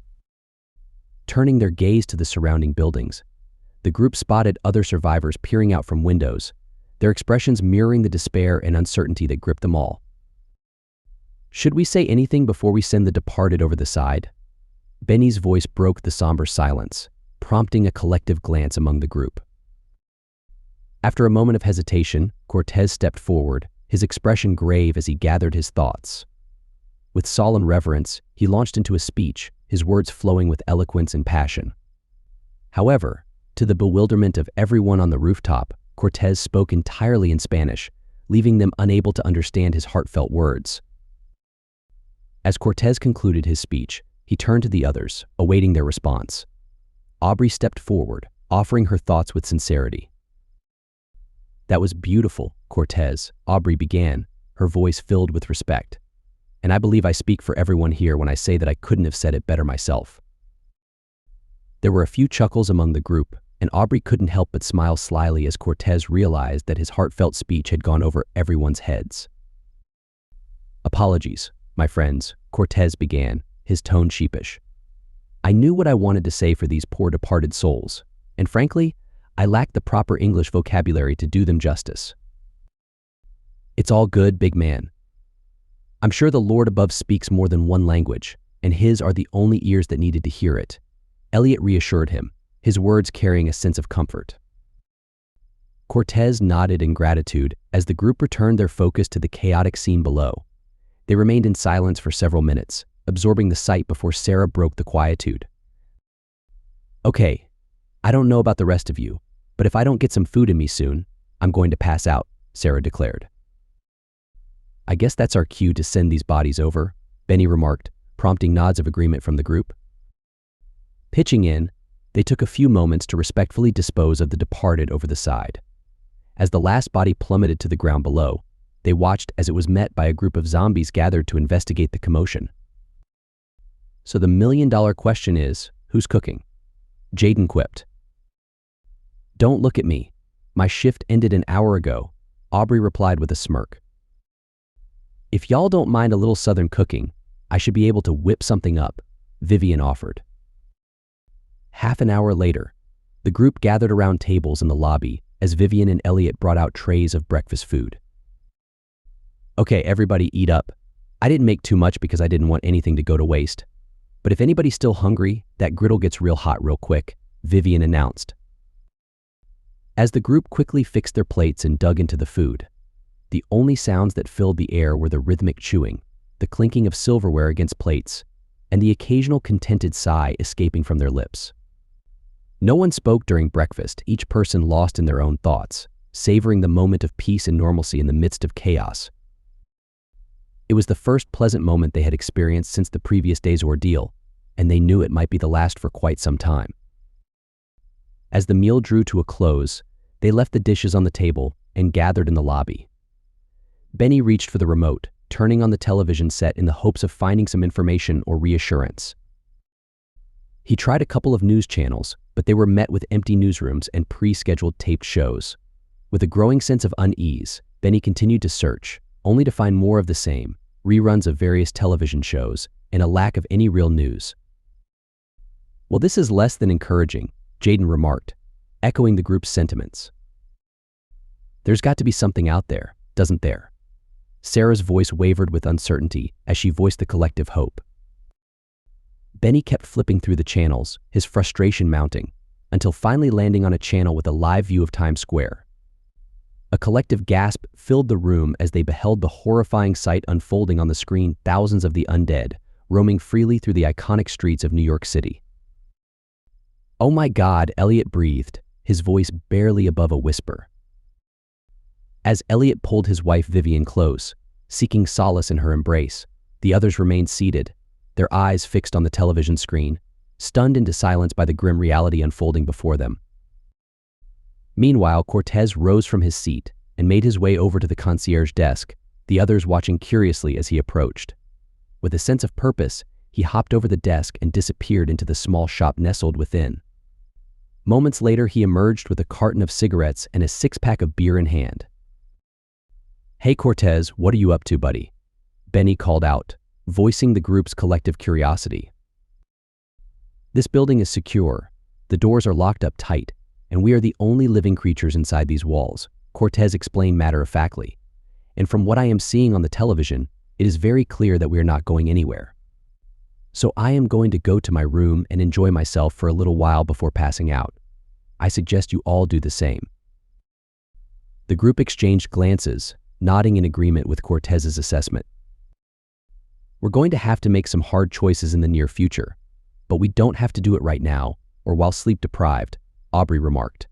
Turning their gaze to the surrounding buildings, the group spotted other survivors peering out from windows, their expressions mirroring the despair and uncertainty that gripped them all. "Should we say anything before we send the departed over the side?" Benny's voice broke the somber silence, prompting a collective glance among the group. After a moment of hesitation, Cortez stepped forward, his expression grave as he gathered his thoughts. With solemn reverence, he launched into a speech, his words flowing with eloquence and passion. However, to the bewilderment of everyone on the rooftop, Cortez spoke entirely in Spanish, leaving them unable to understand his heartfelt words. As Cortez concluded his speech, he turned to the others, awaiting their response. Aubrey stepped forward, offering her thoughts with sincerity. "That was beautiful, Cortez," Aubrey began, her voice filled with respect. "And I believe I speak for everyone here when I say that I couldn't have said it better myself." There were a few chuckles among the group, and Aubrey couldn't help but smile slyly as Cortez realized that his heartfelt speech had gone over everyone's heads. "Apologies, my friends," Cortez began, his tone sheepish. "I knew what I wanted to say for these poor departed souls, and frankly, I lacked the proper English vocabulary to do them justice." "It's all good, big man. I'm sure the Lord above speaks more than one language, and his are the only ears that needed to hear it," Elliot reassured him, his words carrying a sense of comfort. Cortez nodded in gratitude as the group returned their focus to the chaotic scene below. They remained in silence for several minutes, absorbing the sight before Sarah broke the quietude. "Okay, I don't know about the rest of you, but if I don't get some food in me soon, I'm going to pass out," Sarah declared. "I guess that's our cue to send these bodies over," Benny remarked, prompting nods of agreement from the group. Pitching in, they took a few moments to respectfully dispose of the departed over the side. As the last body plummeted to the ground below, they watched as it was met by a group of zombies gathered to investigate the commotion. "So the million-dollar question is, who's cooking?" Jaden quipped. "Don't look at me. My shift ended an hour ago," Aubrey replied with a smirk. "If y'all don't mind a little southern cooking, I should be able to whip something up," Vivian offered. Half an hour later, the group gathered around tables in the lobby as Vivian and Elliot brought out trays of breakfast food. "Okay, everybody eat up. I didn't make too much because I didn't want anything to go to waste. But if anybody's still hungry, that griddle gets real hot real quick," Vivian announced. As the group quickly fixed their plates and dug into the food, the only sounds that filled the air were the rhythmic chewing, the clinking of silverware against plates, and the occasional contented sigh escaping from their lips. No one spoke during breakfast, each person lost in their own thoughts, savoring the moment of peace and normalcy in the midst of chaos. It was the first pleasant moment they had experienced since the previous day's ordeal, and they knew it might be the last for quite some time. As the meal drew to a close, they left the dishes on the table and gathered in the lobby. Benny reached for the remote, turning on the television set in the hopes of finding some information or reassurance. He tried a couple of news channels, but they were met with empty newsrooms and pre-scheduled taped shows. With a growing sense of unease, Benny continued to search, only to find more of the same, reruns of various television shows, and a lack of any real news. "Well, this is less than encouraging," Jaden remarked, echoing the group's sentiments. "There's got to be something out there, doesn't there?" Sarah's voice wavered with uncertainty as she voiced the collective hope. Benny kept flipping through the channels, his frustration mounting, until finally landing on a channel with a live view of Times Square. A collective gasp filled the room as they beheld the horrifying sight unfolding on the screen, thousands of the undead, roaming freely through the iconic streets of New York City. "Oh my God," Elliot breathed, his voice barely above a whisper. As Elliot pulled his wife Vivian close, seeking solace in her embrace, the others remained seated, their eyes fixed on the television screen, stunned into silence by the grim reality unfolding before them. Meanwhile, Cortez rose from his seat and made his way over to the concierge desk, the others watching curiously as he approached. With a sense of purpose, he hopped over the desk and disappeared into the small shop nestled within. Moments later, he emerged with a carton of cigarettes and a six-pack of beer in hand. "Hey Cortez, what are you up to, buddy?" Benny called out, voicing the group's collective curiosity. "This building is secure, the doors are locked up tight, and we are the only living creatures inside these walls," Cortez explained matter-of-factly. "And from what I am seeing on the television, it is very clear that we are not going anywhere. So I am going to go to my room and enjoy myself for a little while before passing out. I suggest you all do the same." The group exchanged glances, nodding in agreement with Cortez's assessment. "We're going to have to make some hard choices in the near future, but we don't have to do it right now or while sleep-deprived," Aubrey remarked.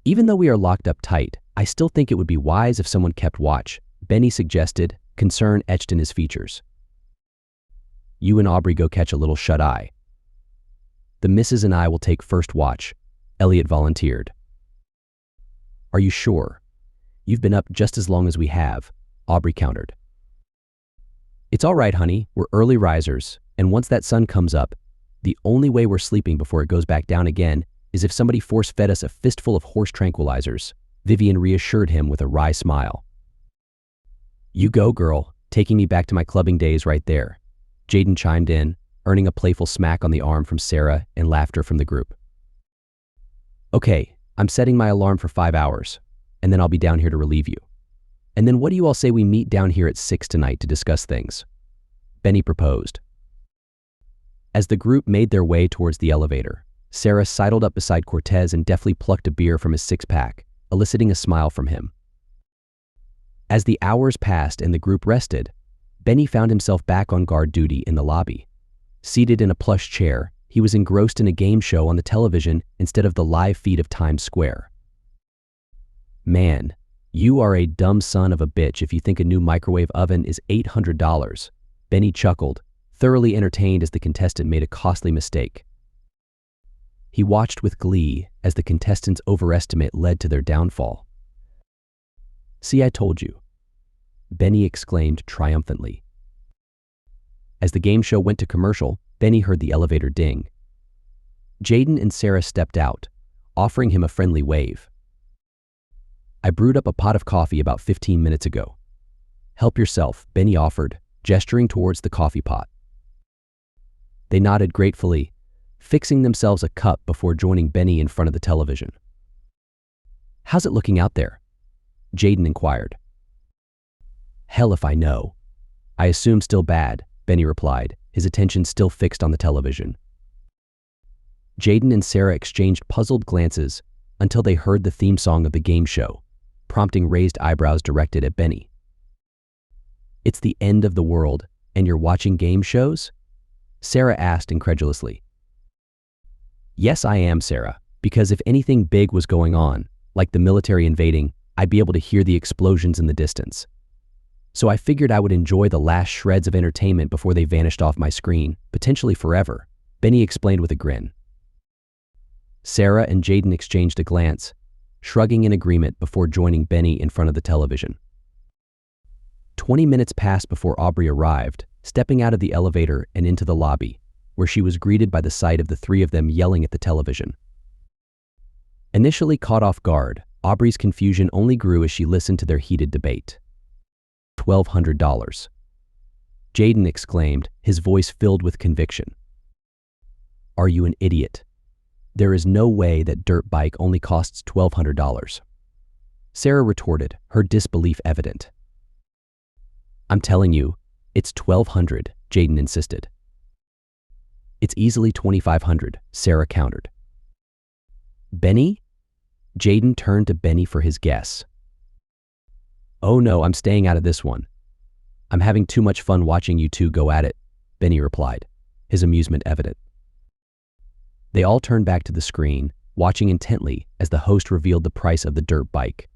"Even though we are locked up tight, I still think it would be wise if someone kept watch," Benny suggested, concern etched in his features. "You and Aubrey go catch a little shut-eye. The missus and I will take first watch," Elliot volunteered. Are you sure? You've been up just as long as we have, Aubrey countered. It's all right, honey. We're early risers, and once that sun comes up, the only way we're sleeping before it goes back down again is if somebody force-fed us a fistful of horse tranquilizers, Vivian reassured him with a wry smile. You go, girl, taking me back to my clubbing days right there, Jaden chimed in, earning a playful smack on the arm from Sarah and laughter from the group. Okay, I'm setting my alarm for 5 hours, and then I'll be down here to relieve you. And then what do you all say we meet down here at 6 tonight to discuss things? Benny proposed. As the group made their way towards the elevator, Sarah sidled up beside Cortez and deftly plucked a beer from his six-pack, eliciting a smile from him. As the hours passed and the group rested, Benny found himself back on guard duty in the lobby. Seated in a plush chair, he was engrossed in a game show on the television instead of the live feed of Times Square. Man, you are a dumb son of a bitch if you think a new microwave oven is $800, Benny chuckled, thoroughly entertained as the contestant made a costly mistake. He watched with glee as the contestants' overestimate led to their downfall. See, I told you, Benny exclaimed triumphantly. As the game show went to commercial, Benny heard the elevator ding. Jaden and Sarah stepped out, offering him a friendly wave. I brewed up a pot of coffee about 15 minutes ago. Help yourself, Benny offered, gesturing towards the coffee pot. They nodded gratefully, fixing themselves a cup before joining Benny in front of the television. How's it looking out there? Jaden inquired. Hell if I know. I assume still bad, Benny replied, his attention still fixed on the television. Jaden and Sarah exchanged puzzled glances until they heard the theme song of the game show, prompting raised eyebrows directed at Benny. It's the end of the world, and you're watching game shows? Sarah asked incredulously. Yes, I am, Sarah, because if anything big was going on, like the military invading, I'd be able to hear the explosions in the distance. So I figured I would enjoy the last shreds of entertainment before they vanished off my screen, potentially forever, Benny explained with a grin. Sarah and Jaden exchanged a glance, shrugging in agreement before joining Benny in front of the television. 20 minutes passed before Aubrey arrived, stepping out of the elevator and into the lobby, where she was greeted by the sight of the three of them yelling at the television. Initially caught off guard, Aubrey's confusion only grew as she listened to their heated debate. $1,200. Jaden exclaimed, his voice filled with conviction. Are you an idiot? There is no way that dirt bike only costs $1,200. Sarah retorted, her disbelief evident. I'm telling you, it's $1,200, Jaden insisted. It's easily $2,500, Sarah countered. Benny? Jaden turned to Benny for his guess. Oh no, I'm staying out of this one. I'm having too much fun watching you two go at it, Benny replied, his amusement evident. They all turned back to the screen, watching intently as the host revealed the price of the dirt bike.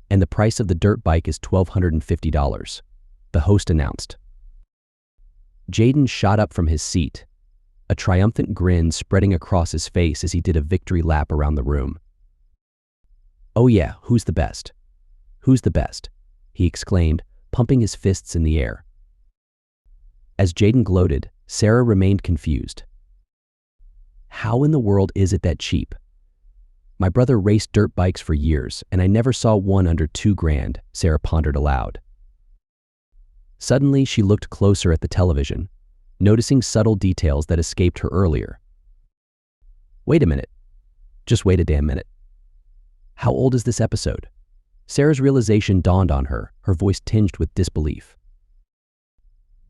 And the price of the dirt bike is $1,250, the host announced. Jaden shot up from his seat, a triumphant grin spreading across his face as he did a victory lap around the room. Oh yeah, who's the best? Who's the best? He exclaimed, pumping his fists in the air. As Jaden gloated, Sarah remained confused. How in the world is it that cheap? My brother raced dirt bikes for years, and I never saw one under $2,000, Sarah pondered aloud. Suddenly, she looked closer at the television, noticing subtle details that escaped her earlier. Wait a minute. Just wait a damn minute. How old is this episode? Sarah's realization dawned on her, her voice tinged with disbelief.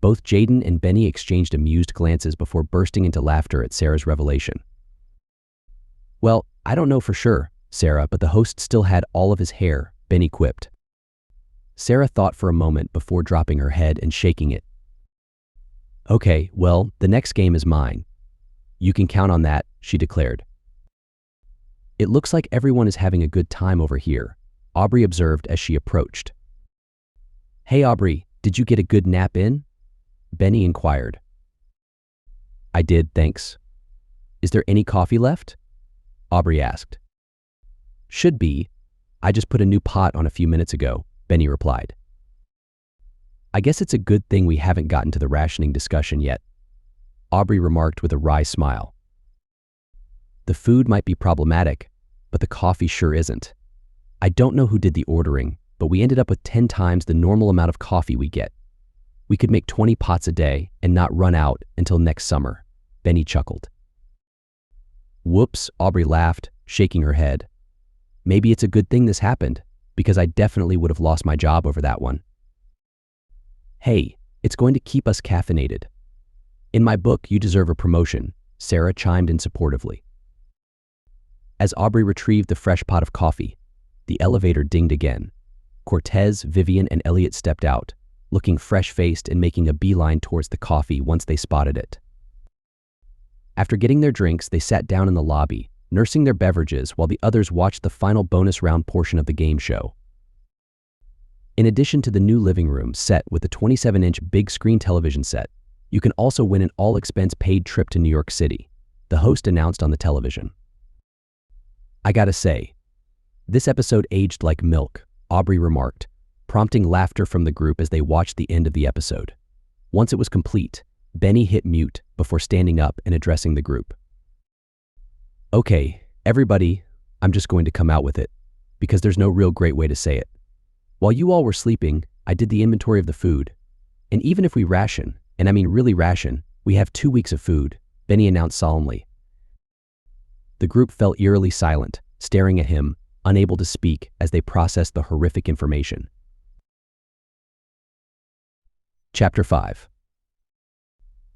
Both Jaden and Benny exchanged amused glances before bursting into laughter at Sarah's revelation. Well, I don't know for sure, Sarah, but the host still had all of his hair, Benny quipped. Sarah thought for a moment before dropping her head and shaking it. Okay, well, the next game is mine. You can count on that, she declared. It looks like everyone is having a good time over here, Aubrey observed as she approached. Hey Aubrey, did you get a good nap in? Benny inquired. I did, thanks. Is there any coffee left? Aubrey asked. Should be. I just put a new pot on a few minutes ago, Benny replied. I guess it's a good thing we haven't gotten to the rationing discussion yet, Aubrey remarked with a wry smile. The food might be problematic, but the coffee sure isn't. I don't know who did the ordering, but we ended up with 10 times the normal amount of coffee we get. We could make 20 pots a day and not run out until next summer, Benny chuckled. Whoops, Aubrey laughed, shaking her head. Maybe it's a good thing this happened, because I definitely would have lost my job over that one. Hey, it's going to keep us caffeinated. In my book, You Deserve a Promotion, Sarah chimed in supportively. As Aubrey retrieved the fresh pot of coffee, the elevator dinged again. Cortez, Vivian, and Elliot stepped out, looking fresh-faced and making a beeline towards the coffee once they spotted it. After getting their drinks, they sat down in the lobby, nursing their beverages while the others watched the final bonus round portion of the game show. In addition to the new living room set with a 27-inch big screen television set, you can also win an all-expense paid trip to New York City, the host announced on the television. I gotta say, this episode aged like milk, Aubrey remarked, prompting laughter from the group as they watched the end of the episode. Once it was complete, Benny hit mute before standing up and addressing the group. Okay, everybody, I'm just going to come out with it, because there's no real great way to say it. While you all were sleeping, I did the inventory of the food. And even if we ration, and I mean really ration, we have 2 weeks of food, Benny announced solemnly. The group fell eerily silent, staring at him, unable to speak as they processed the horrific information. Chapter 5.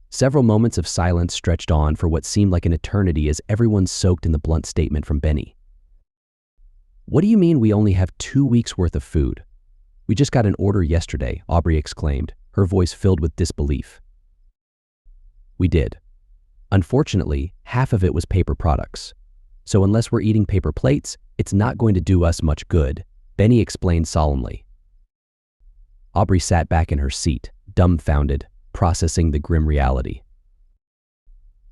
Several moments of silence stretched on for what seemed like an eternity as everyone soaked in the blunt statement from Benny. What do you mean we only have 2 weeks' worth of food? We just got an order yesterday, Aubrey exclaimed, her voice filled with disbelief. We did. Unfortunately, half of it was paper products. So unless we're eating paper plates, it's not going to do us much good, Benny explained solemnly. Aubrey sat back in her seat, dumbfounded, processing the grim reality.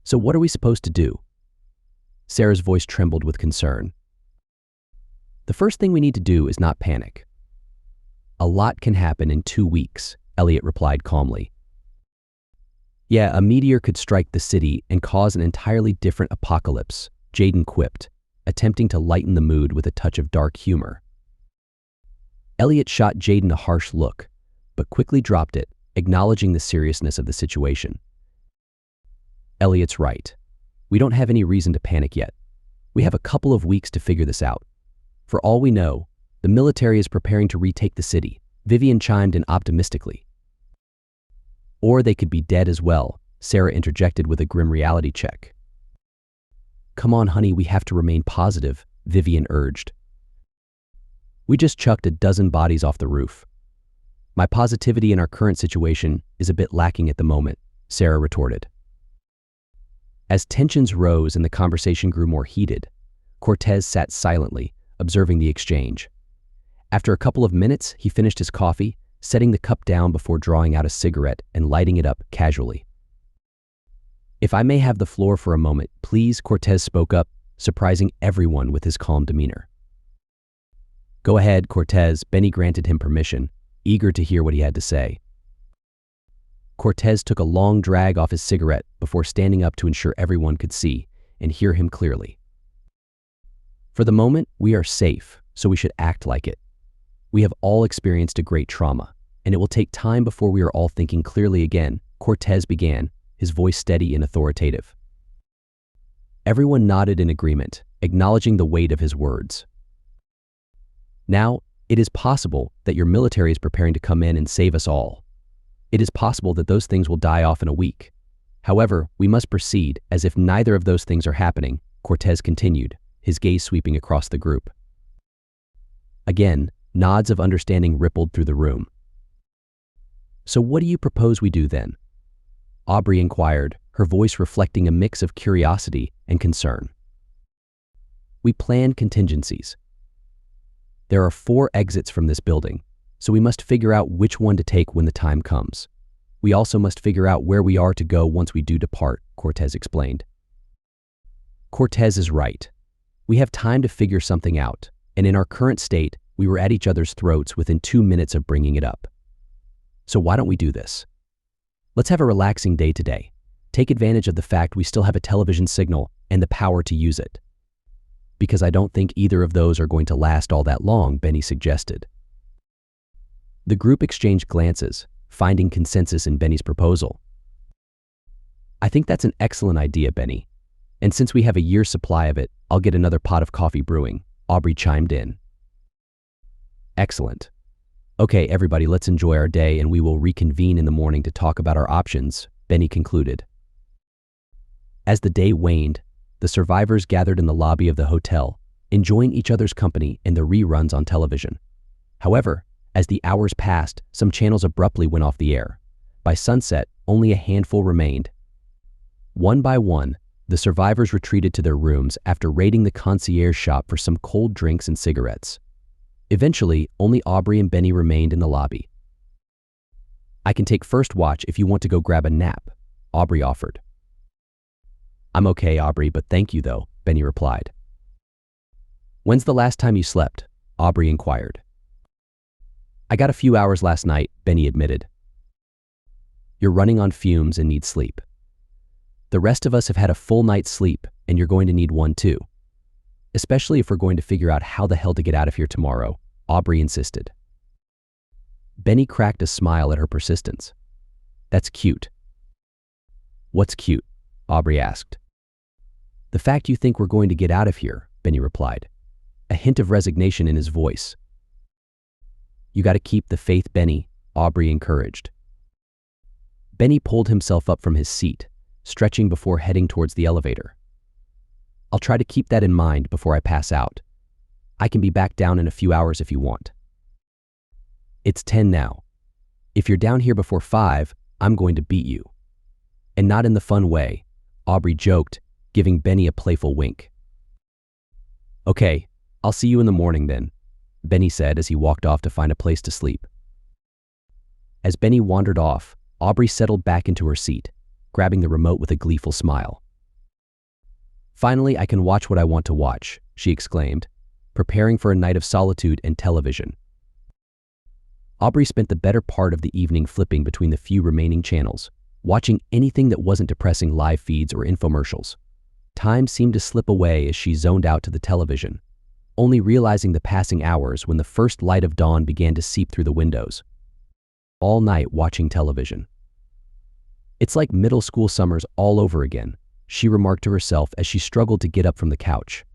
So what are we supposed to do? Sarah's voice trembled with concern. The first thing we need to do is not panic. A lot can happen in 2 weeks, Elliot replied calmly. Yeah, a meteor could strike the city and cause an entirely different apocalypse, Jaden quipped, attempting to lighten the mood with a touch of dark humor. Elliot shot Jaden a harsh look, but quickly dropped it, acknowledging the seriousness of the situation. Elliot's right. We don't have any reason to panic yet. We have a couple of weeks to figure this out. For all we know, the military is preparing to retake the city, Vivian chimed in optimistically. Or they could be dead as well, Sarah interjected with a grim reality check. Come on, honey, we have to remain positive, Vivian urged. We just chucked a dozen bodies off the roof. My positivity in our current situation is a bit lacking at the moment, Sarah retorted. As tensions rose and the conversation grew more heated, Cortez sat silently, observing the exchange. After a couple of minutes, he finished his coffee, setting the cup down before drawing out a cigarette and lighting it up casually. If I may have the floor for a moment, please, Cortez spoke up, surprising everyone with his calm demeanor. Go ahead, Cortez, Benny granted him permission, eager to hear what he had to say. Cortez took a long drag off his cigarette before standing up to ensure everyone could see and hear him clearly. For the moment, we are safe, so we should act like it. We have all experienced a great trauma, and it will take time before we are all thinking clearly again, Cortez began, his voice steady and authoritative. Everyone nodded in agreement, acknowledging the weight of his words. Now, it is possible that your military is preparing to come in and save us all. It is possible that those things will die off in a week. However, we must proceed as if neither of those things are happening, Cortez continued, his gaze sweeping across the group. Again, nods of understanding rippled through the room. So what do you propose we do then? Aubrey inquired, her voice reflecting a mix of curiosity and concern. We plan contingencies. There are 4 exits from this building, so we must figure out which one to take when the time comes. We also must figure out where we are to go once we do depart, Cortez explained. Cortez is right. We have time to figure something out, and in our current state, we were at each other's throats within 2 minutes of bringing it up. So why don't we do this? Let's have a relaxing day today. Take advantage of the fact we still have a television signal and the power to use it. Because I don't think either of those are going to last all that long, Benny suggested. The group exchanged glances, finding consensus in Benny's proposal. I think that's an excellent idea, Benny. And since we have a year's supply of it, I'll get another pot of coffee brewing, Aubrey chimed in. Excellent. Okay, everybody, let's enjoy our day and we will reconvene in the morning to talk about our options, Benny concluded. As the day waned, the survivors gathered in the lobby of the hotel, enjoying each other's company and the reruns on television. However, as the hours passed, some channels abruptly went off the air. By sunset, only a handful remained. One by one, the survivors retreated to their rooms after raiding the concierge shop for some cold drinks and cigarettes. Eventually, only Aubrey and Benny remained in the lobby. I can take first watch if you want to go grab a nap, Aubrey offered. I'm okay, Aubrey, but thank you though, Benny replied. When's the last time you slept? Aubrey inquired. I got a few hours last night, Benny admitted. You're running on fumes and need sleep. The rest of us have had a full night's sleep, and you're going to need one too. Especially if we're going to figure out how the hell to get out of here tomorrow, Aubrey insisted. Benny cracked a smile at her persistence. That's cute. What's cute? Aubrey asked. The fact you think we're going to get out of here, Benny replied, a hint of resignation in his voice. You got to keep the faith, Benny, Aubrey encouraged. Benny pulled himself up from his seat, stretching before heading towards the elevator. I'll try to keep that in mind before I pass out. I can be back down in a few hours if you want. It's 10 now. If you're down here before 5, I'm going to beat you. And not in the fun way, Aubrey joked, giving Benny a playful wink. Okay, I'll see you in the morning then, Benny said as he walked off to find a place to sleep. As Benny wandered off, Aubrey settled back into her seat, grabbing the remote with a gleeful smile. Finally, I can watch what I want to watch, she exclaimed, preparing for a night of solitude and television. Aubrey spent the better part of the evening flipping between the few remaining channels, watching anything that wasn't depressing live feeds or infomercials. Time seemed to slip away as she zoned out to the television, only realizing the passing hours when the first light of dawn began to seep through the windows. All night watching television. It's like middle school summers all over again, she remarked to herself as she struggled to get up from the couch.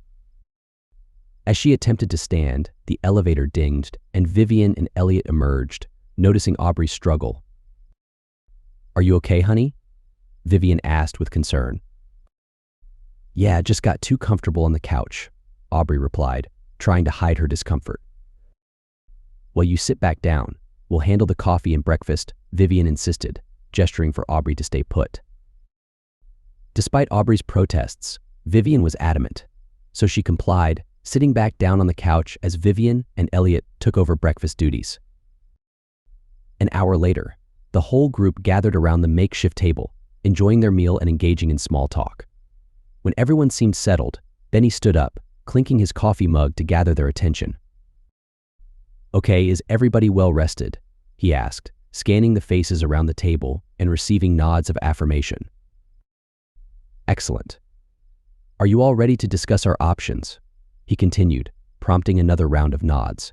As she attempted to stand, the elevator dinged and Vivian and Elliot emerged, noticing Aubrey's struggle. Are you okay, honey? Vivian asked with concern. Yeah, just got too comfortable on the couch, Aubrey replied, trying to hide her discomfort. Well, you sit back down. We'll handle the coffee and breakfast, Vivian insisted, gesturing for Aubrey to stay put. Despite Aubrey's protests, Vivian was adamant, so she complied, sitting back down on the couch as Vivian and Elliot took over breakfast duties. An hour later, the whole group gathered around the makeshift table, enjoying their meal and engaging in small talk. When everyone seemed settled, Benny stood up, clinking his coffee mug to gather their attention. Okay, is everybody well rested? He asked, scanning the faces around the table and receiving nods of affirmation. Excellent. Are you all ready to discuss our options? He continued, prompting another round of nods.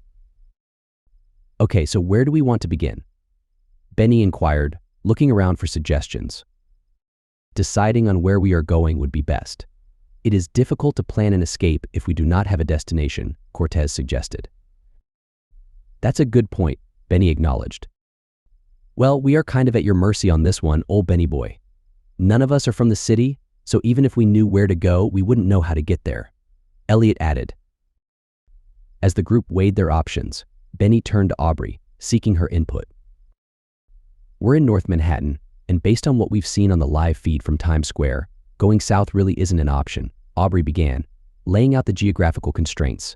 Okay, so where do we want to begin? Benny inquired, looking around for suggestions. Deciding on where we are going would be best. It is difficult to plan an escape if we do not have a destination, Cortez suggested. That's a good point, Benny acknowledged. Well, we are kind of at your mercy on this one, old Benny boy. None of us are from the city, so even if we knew where to go, we wouldn't know how to get there, Elliot added. As the group weighed their options, Benny turned to Aubrey, seeking her input. We're in North Manhattan, and based on what we've seen on the live feed from Times Square, going south really isn't an option, Aubrey began, laying out the geographical constraints.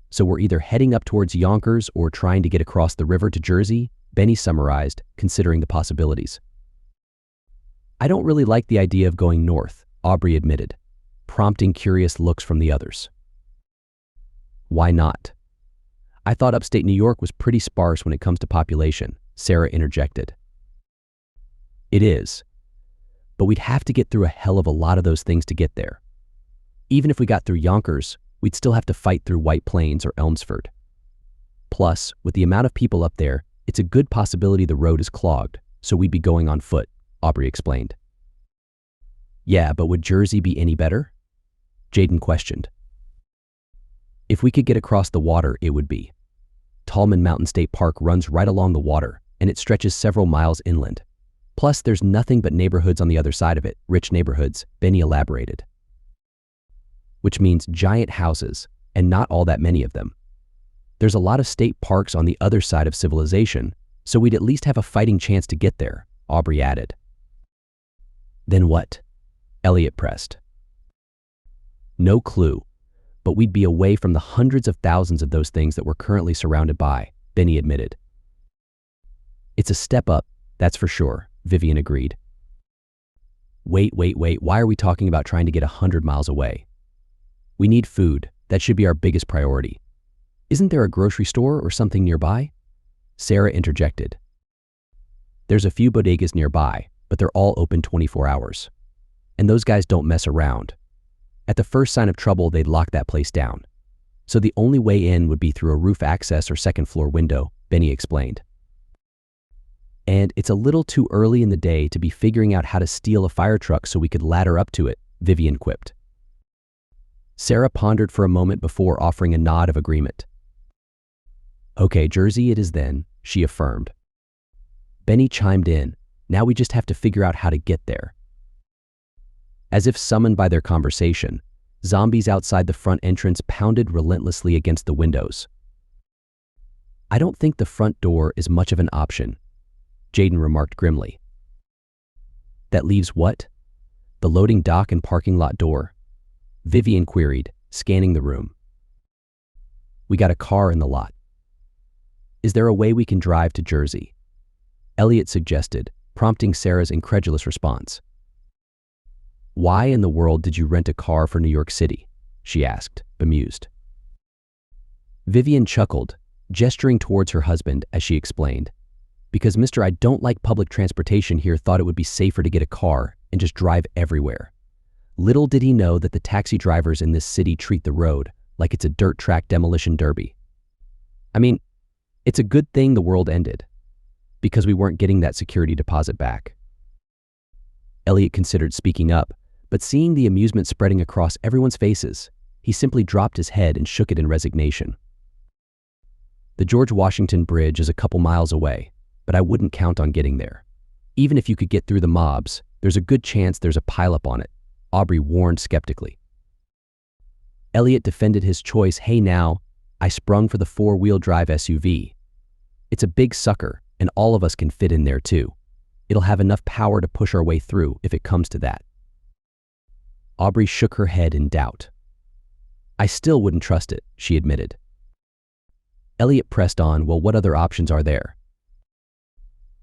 So we're either heading up towards Yonkers or trying to get across the river to Jersey, Benny summarized, considering the possibilities. I don't really like the idea of going north, Aubrey admitted. prompting curious looks from the others. Why not? I thought upstate New York was pretty sparse when it comes to population, Sarah interjected. It is, but we'd have to get through a hell of a lot of those things to get there. Even if we got through Yonkers, we'd still have to fight through White Plains or Elmsford. Plus, with the amount of people up there, it's a good possibility the road is clogged, so we'd be going on foot, Aubrey explained. Yeah, but would Jersey be any better? Jaden questioned. If we could get across the water, it would be. Tallman Mountain State Park runs right along the water, and it stretches several miles inland. Plus, there's nothing but neighborhoods on the other side of it, rich neighborhoods, Benny elaborated. Which means giant houses, and not all that many of them. There's a lot of state parks on the other side of civilization, so we'd at least have a fighting chance to get there, Aubrey added. Then what? Elliot pressed. No clue, but we'd be away from the hundreds of thousands of those things that we're currently surrounded by, Benny admitted. It's a step up, that's for sure, Vivian agreed. Wait, why are we talking about trying to get 100 miles away? We need food, that should be our biggest priority. Isn't there a grocery store or something nearby? Sarah interjected. There's a few bodegas nearby, but they're all open 24 hours. And those guys don't mess around. At the first sign of trouble, they'd lock that place down. So the only way in would be through a roof access or second floor window, Benny explained. And it's a little too early in the day to be figuring out how to steal a fire truck so we could ladder up to it, Vivian quipped. Sarah pondered for a moment before offering a nod of agreement. Okay, Jersey it is then, she affirmed. Benny chimed in. Now we just have to figure out how to get there. As if summoned by their conversation, zombies outside the front entrance pounded relentlessly against the windows. I don't think the front door is much of an option, Jaden remarked grimly. That leaves what? The loading dock and parking lot door? Vivian queried, scanning the room. We got a car in the lot. Is there a way we can drive to Jersey? Elliot suggested, prompting Sarah's incredulous response. Why in the world did you rent a car for New York City? She asked, bemused. Vivian chuckled, gesturing towards her husband as she explained, because Mr. I don't like public transportation here thought it would be safer to get a car and just drive everywhere. Little did he know that the taxi drivers in this city treat the road like it's a dirt track demolition derby. I mean, it's a good thing the world ended, because we weren't getting that security deposit back. Elliot considered speaking up, but seeing the amusement spreading across everyone's faces, he simply dropped his head and shook it in resignation. The George Washington Bridge is a couple miles away, but I wouldn't count on getting there. Even if you could get through the mobs, there's a good chance there's a pileup on it, Aubrey warned skeptically. Elliot defended his choice. Hey now, I sprung for the four-wheel drive SUV. It's a big sucker, and all of us can fit in there too. It'll have enough power to push our way through if it comes to that. Aubrey shook her head in doubt. I still wouldn't trust it, she admitted. Elliot pressed on, well, what other options are there?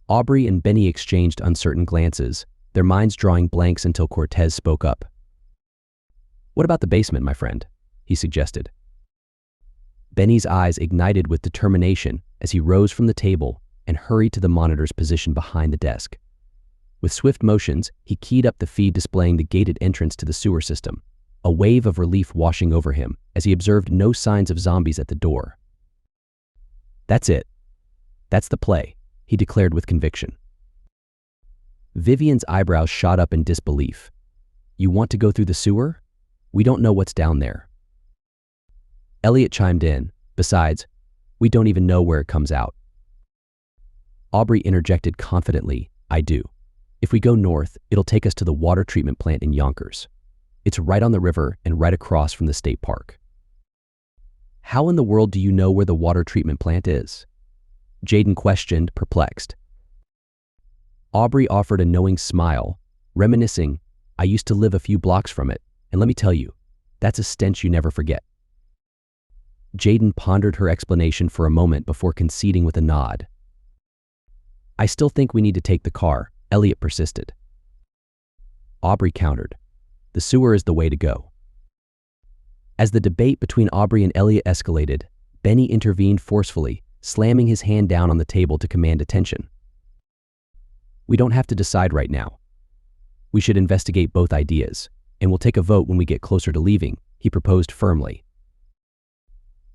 Aubrey and Benny exchanged uncertain glances, their minds drawing blanks until Cortez spoke up. What about the basement, my friend? He suggested. Benny's eyes ignited with determination as he rose from the table and hurried to the monitor's position behind the desk. With swift motions, he keyed up the feed displaying the gated entrance to the sewer system, a wave of relief washing over him as he observed no signs of zombies at the door. That's it. That's the play, he declared with conviction. Vivian's eyebrows shot up in disbelief. You want to go through the sewer? We don't know what's down there. Elliot chimed in. Besides, we don't even know where it comes out. Aubrey interjected confidently, I do. If we go north, it'll take us to the water treatment plant in Yonkers. It's right on the river and right across from the state park. How in the world do you know where the water treatment plant is? Jaden questioned, perplexed. Aubrey offered a knowing smile, reminiscing, I used to live a few blocks from it, and let me tell you, that's a stench you never forget. Jaden pondered her explanation for a moment before conceding with a nod. I still think we need to take the car, Elliot persisted. Aubrey countered. The sewer is the way to go. As the debate between Aubrey and Elliot escalated, Benny intervened forcefully, slamming his hand down on the table to command attention. We don't have to decide right now. We should investigate both ideas, and we'll take a vote when we get closer to leaving, he proposed firmly.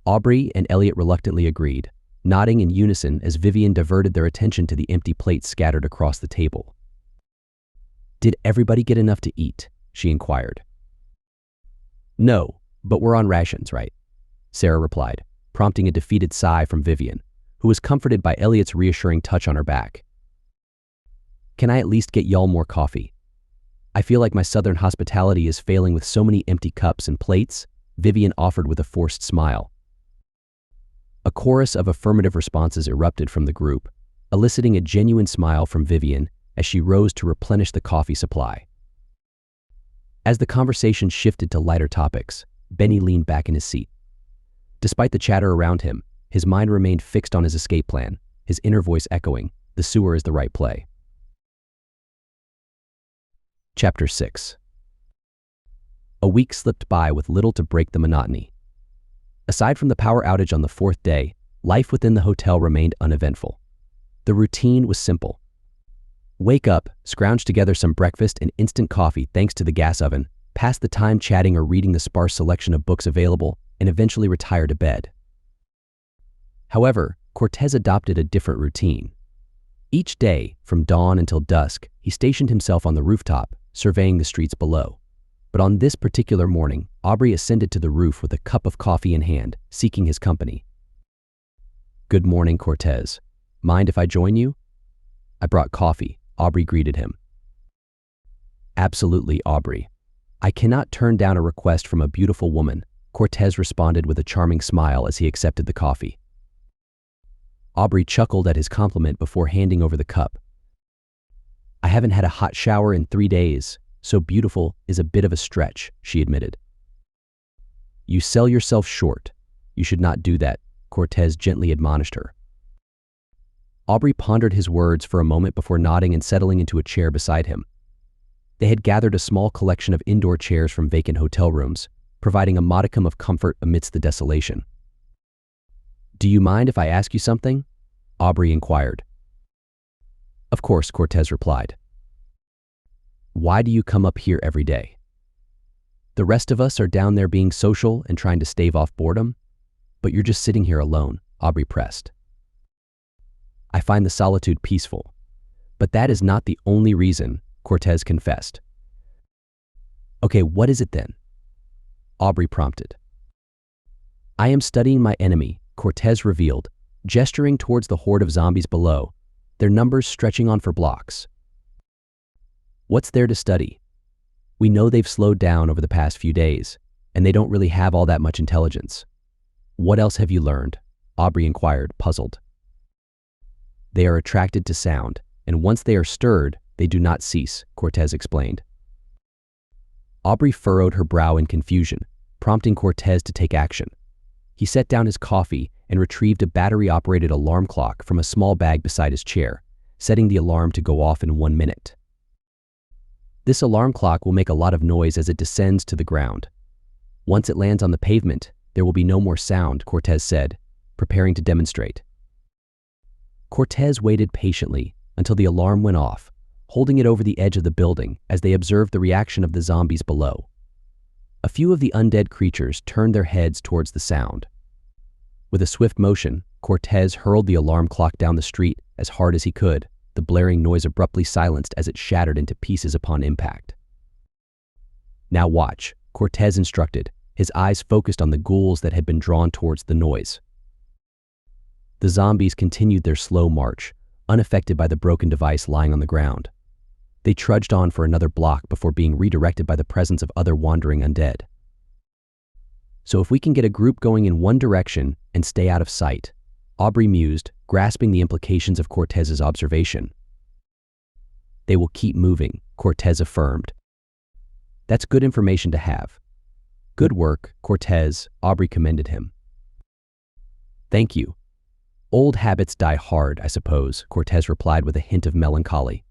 Aubrey and Elliot reluctantly agreed, nodding in unison as Vivian diverted their attention to the empty plates scattered across the table. Did everybody get enough to eat? She inquired. No, but we're on rations, right? Sarah replied, prompting a defeated sigh from Vivian, who was comforted by Elliot's reassuring touch on her back. Can I at least get y'all more coffee? I feel like my southern hospitality is failing with so many empty cups and plates, Vivian offered with a forced smile. A chorus of affirmative responses erupted from the group, eliciting a genuine smile from Vivian as she rose to replenish the coffee supply. As the conversation shifted to lighter topics, Benny leaned back in his seat. Despite the chatter around him, his mind remained fixed on his escape plan, his inner voice echoing, "The sewer is the right play." Chapter 6. A week slipped by with little to break the monotony. Aside from the power outage on the fourth day, life within the hotel remained uneventful. The routine was simple. Wake up, scrounge together some breakfast and instant coffee thanks to the gas oven, pass the time chatting or reading the sparse selection of books available, and eventually retire to bed. However, Cortez adopted a different routine. Each day, from dawn until dusk, he stationed himself on the rooftop, surveying the streets below. But on this particular morning, Aubrey ascended to the roof with a cup of coffee in hand, seeking his company. "Good morning, Cortez. Mind if I join you?" "I brought coffee," Aubrey greeted him. "Absolutely, Aubrey. I cannot turn down a request from a beautiful woman," Cortez responded with a charming smile as he accepted the coffee. Aubrey chuckled at his compliment before handing over the cup. "I haven't had a hot shower in 3 days, so beautiful is a bit of a stretch," she admitted. "You sell yourself short. You should not do that," Cortez gently admonished her. Aubrey pondered his words for a moment before nodding and settling into a chair beside him. They had gathered a small collection of indoor chairs from vacant hotel rooms, providing a modicum of comfort amidst the desolation. "Do you mind if I ask you something?" Aubrey inquired. "Of course," Cortez replied. "Why do you come up here every day? The rest of us are down there being social and trying to stave off boredom, but you're just sitting here alone," Aubrey pressed. "I find the solitude peaceful, but that is not the only reason," Cortez confessed. "Okay, what is it then?" Aubrey prompted. "I am studying my enemy," Cortez revealed, gesturing towards the horde of zombies below, their numbers stretching on for blocks. "What's there to study? We know they've slowed down over the past few days, and they don't really have all that much intelligence." "What else have you learned?" Aubrey inquired, puzzled. "They are attracted to sound, and once they are stirred, they do not cease," Cortez explained. Aubrey furrowed her brow in confusion, prompting Cortez to take action. He set down his coffee and retrieved a battery-operated alarm clock from a small bag beside his chair, setting the alarm to go off in 1 minute. "This alarm clock will make a lot of noise as it descends to the ground. Once it lands on the pavement, there will be no more sound," Cortez said, preparing to demonstrate. Cortez waited patiently until the alarm went off, holding it over the edge of the building as they observed the reaction of the zombies below. A few of the undead creatures turned their heads towards the sound. With a swift motion, Cortez hurled the alarm clock down the street as hard as he could, the blaring noise abruptly silenced as it shattered into pieces upon impact. "Now watch," Cortez instructed, his eyes focused on the ghouls that had been drawn towards the noise. The zombies continued their slow march, unaffected by the broken device lying on the ground. They trudged on for another block before being redirected by the presence of other wandering undead. "So if we can get a group going in one direction and stay out of sight," Aubrey mused, grasping the implications of Cortez's observation. "They will keep moving," Cortez affirmed. "That's good information to have." "Good work, Cortez," Aubrey commended him. "Thank you. Old habits die hard, I suppose," Cortez replied with a hint of melancholy.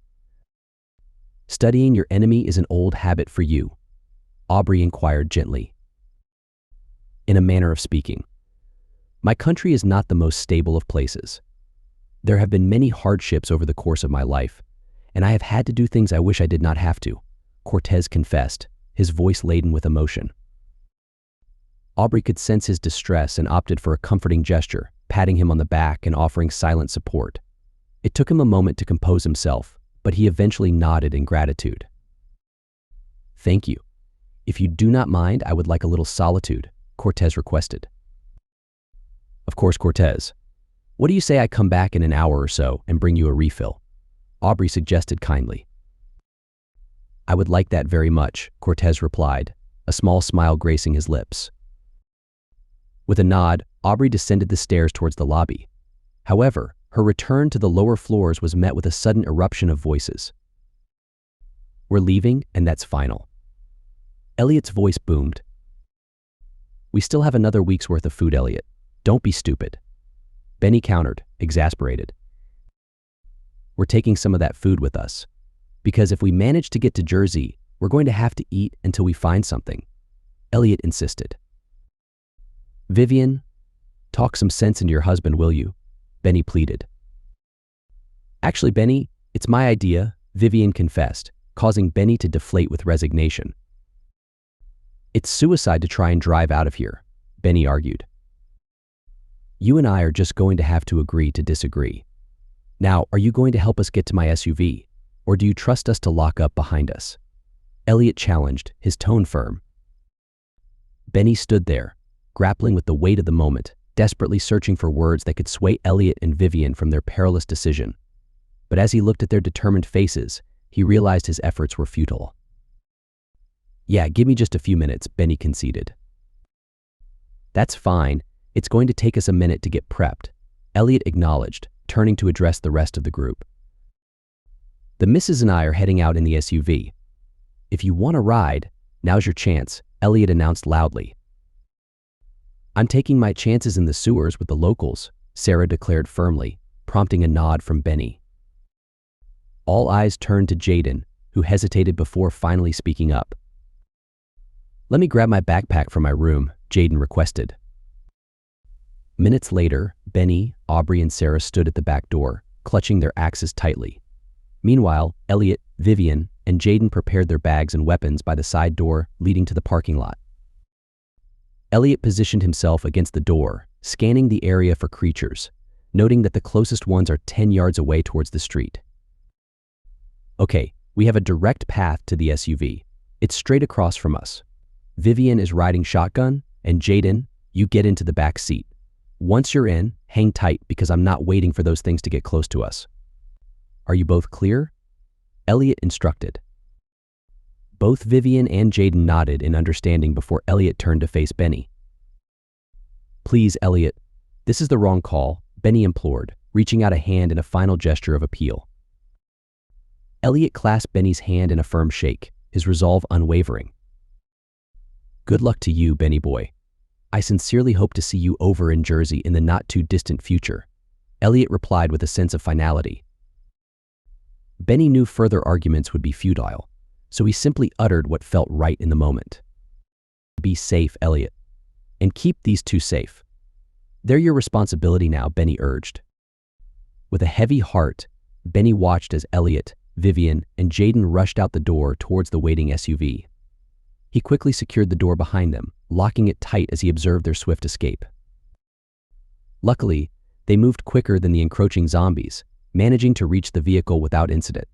"Studying your enemy is an old habit for you?" Aubrey inquired gently. in a manner of speaking. My country is not the most stable of places. There have been many hardships over the course of my life, and I have had to do things I wish I did not have to, Cortez confessed, his voice laden with emotion. Aubrey could sense his distress and opted for a comforting gesture, patting him on the back and offering silent support. It took him a moment to compose himself, but he eventually nodded in gratitude. "Thank you. If you do not mind, I would like a little solitude," Cortez requested. "Of course, Cortez. What do you say I come back in an hour or so and bring you a refill?" Aubrey suggested kindly. "I would like that very much," Cortez replied, a small smile gracing his lips. With a nod, Aubrey descended the stairs towards the lobby. However, her return to the lower floors was met with a sudden eruption of voices. "We're leaving, and that's final." Elliot's voice boomed. "We still have another week's worth of food, Elliot. Don't be stupid." Benny countered, exasperated. "We're taking some of that food with us, because if we manage to get to Jersey, we're going to have to eat until we find something," Elliot insisted. "Vivian, talk some sense into your husband, will you?" Benny pleaded. "Actually, Benny, it's my idea," Vivian confessed, causing Benny to deflate with resignation. "It's suicide to try and drive out of here," Benny argued. "You and I are just going to have to agree to disagree. Now, are you going to help us get to my SUV, or do you trust us to lock up behind us?" Elliot challenged, his tone firm. Benny stood there, grappling with the weight of the moment, desperately searching for words that could sway Elliot and Vivian from their perilous decision. But as he looked at their determined faces, he realized his efforts were futile. "Yeah, give me just a few minutes," Benny conceded. "That's fine. It's going to take us a minute to get prepped," Elliot acknowledged, turning to address the rest of the group. "The missus and I are heading out in the SUV. If you want a ride, now's your chance," Elliot announced loudly. "I'm taking my chances in the sewers with the locals," Sarah declared firmly, prompting a nod from Benny. All eyes turned to Jaden, who hesitated before finally speaking up. "Let me grab my backpack from my room," Jaden requested. Minutes later, Benny, Aubrey, and Sarah stood at the back door, clutching their axes tightly. Meanwhile, Elliot, Vivian, and Jaden prepared their bags and weapons by the side door leading to the parking lot. Elliot positioned himself against the door, scanning the area for creatures, noting that the closest ones are 10 yards away towards the street. "Okay, we have a direct path to the SUV. It's straight across from us. Vivian is riding shotgun, and Jaden, you get into the back seat. Once you're in, hang tight because I'm not waiting for those things to get close to us. Are you both clear?" Elliot instructed. Both Vivian and Jaden nodded in understanding before Elliot turned to face Benny. "Please, Elliot, this is the wrong call," Benny implored, reaching out a hand in a final gesture of appeal. Elliot clasped Benny's hand in a firm shake, his resolve unwavering. "Good luck to you, Benny boy. I sincerely hope to see you over in Jersey in the not-too-distant future," Elliot replied with a sense of finality. Benny knew further arguments would be futile, so he simply uttered what felt right in the moment. "Be safe, Elliot. And keep these two safe. They're your responsibility now," Benny urged. With a heavy heart, Benny watched as Elliot, Vivian, and Jaden rushed out the door towards the waiting SUV. He quickly secured the door behind them, locking it tight as he observed their swift escape. Luckily, they moved quicker than the encroaching zombies, managing to reach the vehicle without incident.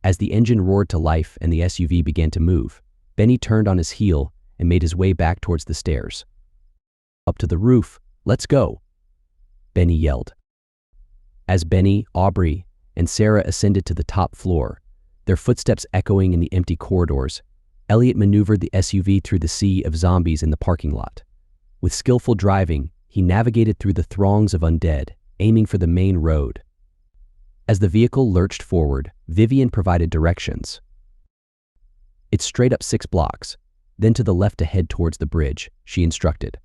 As the engine roared to life and the SUV began to move, Benny turned on his heel and made his way back towards the stairs. "Up to the roof, let's go," Benny yelled. As Benny, Aubrey, and Sarah ascended to the top floor, their footsteps echoing in the empty corridors, Elliot maneuvered the SUV through the sea of zombies in the parking lot. With skillful driving, he navigated through the throngs of undead, aiming for the main road. As the vehicle lurched forward, Vivian provided directions. "It's straight up 6 blocks, then to the left to head towards the bridge," she instructed.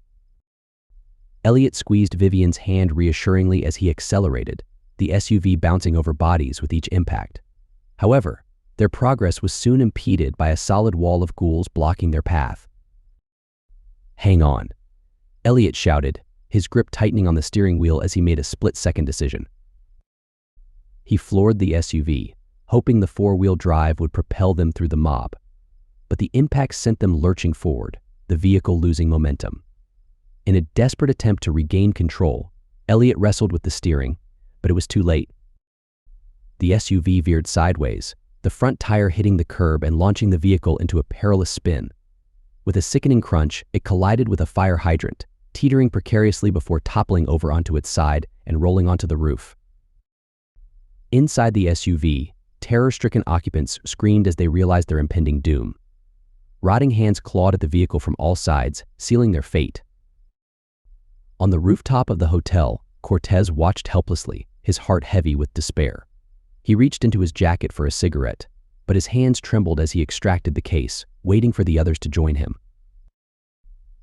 Elliot squeezed Vivian's hand reassuringly as he accelerated, the SUV bouncing over bodies with each impact. However, their progress was soon impeded by a solid wall of ghouls blocking their path. "Hang on," Elliot shouted, his grip tightening on the steering wheel as he made a split-second decision. He floored the SUV, hoping the four-wheel drive would propel them through the mob. But the impact sent them lurching forward, the vehicle losing momentum. In a desperate attempt to regain control, Elliot wrestled with the steering, but it was too late. The SUV veered sideways, the front tire hitting the curb and launching the vehicle into a perilous spin. With a sickening crunch, it collided with a fire hydrant, teetering precariously before toppling over onto its side and rolling onto the roof. Inside the SUV, terror-stricken occupants screamed as they realized their impending doom. Rotting hands clawed at the vehicle from all sides, sealing their fate. On the rooftop of the hotel, Cortez watched helplessly, his heart heavy with despair. He reached into his jacket for a cigarette, but his hands trembled as he extracted the case, waiting for the others to join him.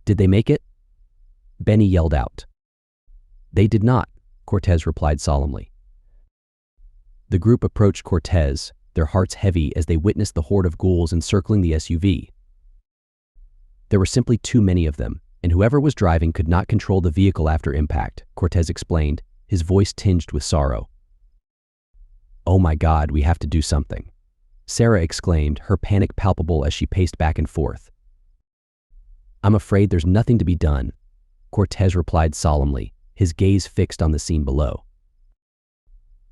"Did they make it?" Benny yelled out. "They did not," Cortez replied solemnly. The group approached Cortez, their hearts heavy as they witnessed the horde of ghouls encircling the SUV. There were simply too many of them, and whoever was driving could not control the vehicle after impact, Cortez explained, his voice tinged with sorrow. "Oh my God, we have to do something," Sarah exclaimed, her panic palpable as she paced back and forth. "I'm afraid there's nothing to be done," Cortez replied solemnly, his gaze fixed on the scene below.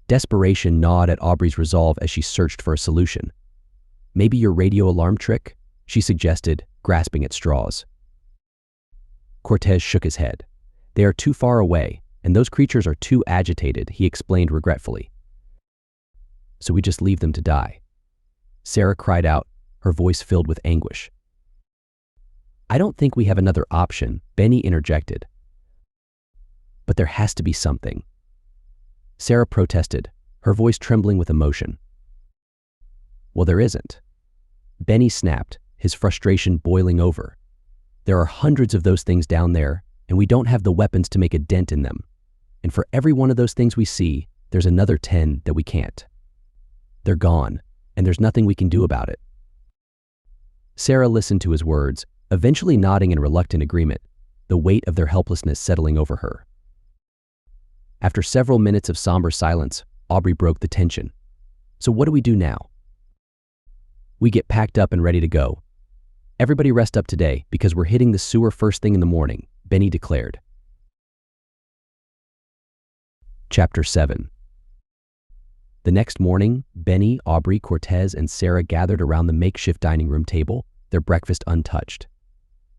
Desperation gnawed at Aubrey's resolve as she searched for a solution. "Maybe your radio alarm trick?" she suggested, grasping at straws. Cortez shook his head. "They are too far away, and those creatures are too agitated," he explained regretfully. "So we just leave them to die?" Sarah cried out, her voice filled with anguish. "I don't think we have another option," Benny interjected. "But there has to be something," Sarah protested, her voice trembling with emotion. "Well, there isn't," Benny snapped, his frustration boiling over. "There are hundreds of those things down there, and we don't have the weapons to make a dent in them. And for every one of those things we see, there's another 10 that we can't. They're gone, and there's nothing we can do about it." Sarah listened to his words, eventually nodding in reluctant agreement, the weight of their helplessness settling over her. After several minutes of somber silence, Aubrey broke the tension. "So what do we do now?" "We get packed up and ready to go. Everybody rest up today because we're hitting the sewer first thing in the morning," Benny declared. Chapter 7. The next morning, Benny, Aubrey, Cortez, and Sarah gathered around the makeshift dining room table, their breakfast untouched.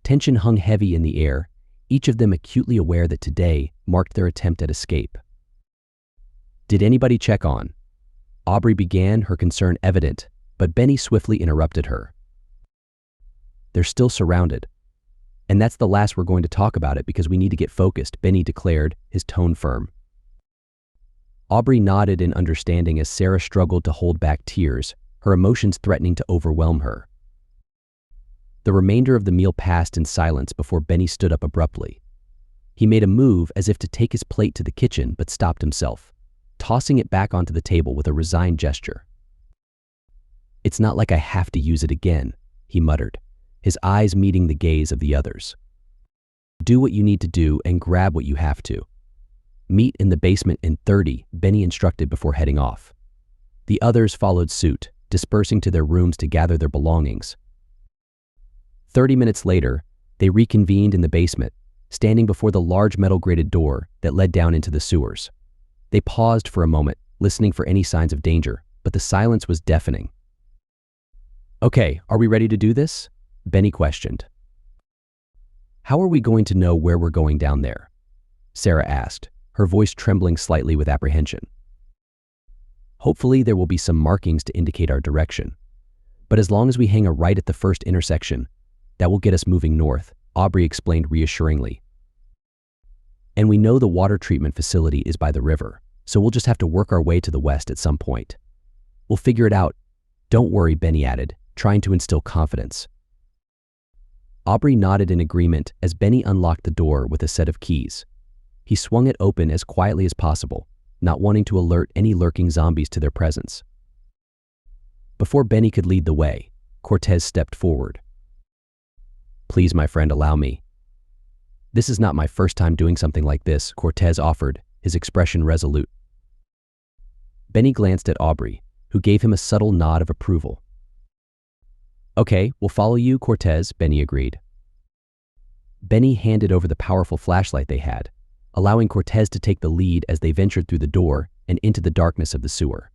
Tension hung heavy in the air, each of them acutely aware that today marked their attempt at escape. "Did anybody check on?" Aubrey began, her concern evident, but Benny swiftly interrupted her. "They're still surrounded. And that's the last we're going to talk about it because we need to get focused," Benny declared, his tone firm. Aubrey nodded in understanding as Sarah struggled to hold back tears, her emotions threatening to overwhelm her. The remainder of the meal passed in silence before Benny stood up abruptly. He made a move as if to take his plate to the kitchen but stopped himself, tossing it back onto the table with a resigned gesture. "It's not like I have to use it again," he muttered, his eyes meeting the gaze of the others. "Do what you need to do and grab what you have to. Meet in the basement in 30, Benny instructed before heading off. The others followed suit, dispersing to their rooms to gather their belongings. 30 minutes later, they reconvened in the basement, standing before the large metal-grated door that led down into the sewers. They paused for a moment, listening for any signs of danger, but the silence was deafening. "Okay, are we ready to do this?" Benny questioned. "How are we going to know where we're going down there?" Sarah asked, her voice trembling slightly with apprehension. "Hopefully there will be some markings to indicate our direction. But as long as we hang a right at the first intersection, that will get us moving north," Aubrey explained reassuringly. "And we know the water treatment facility is by the river, so we'll just have to work our way to the west at some point. We'll figure it out. Don't worry," Benny added, trying to instill confidence. Aubrey nodded in agreement as Benny unlocked the door with a set of keys. He swung it open as quietly as possible, not wanting to alert any lurking zombies to their presence. Before Benny could lead the way, Cortez stepped forward. "Please, my friend, allow me." "This is not my first time doing something like this," Cortez offered, his expression resolute. Benny glanced at Aubrey, who gave him a subtle nod of approval. "Okay, we'll follow you, Cortez," Benny agreed. Benny handed over the powerful flashlight they had, allowing Cortez to take the lead as they ventured through the door and into the darkness of the sewer.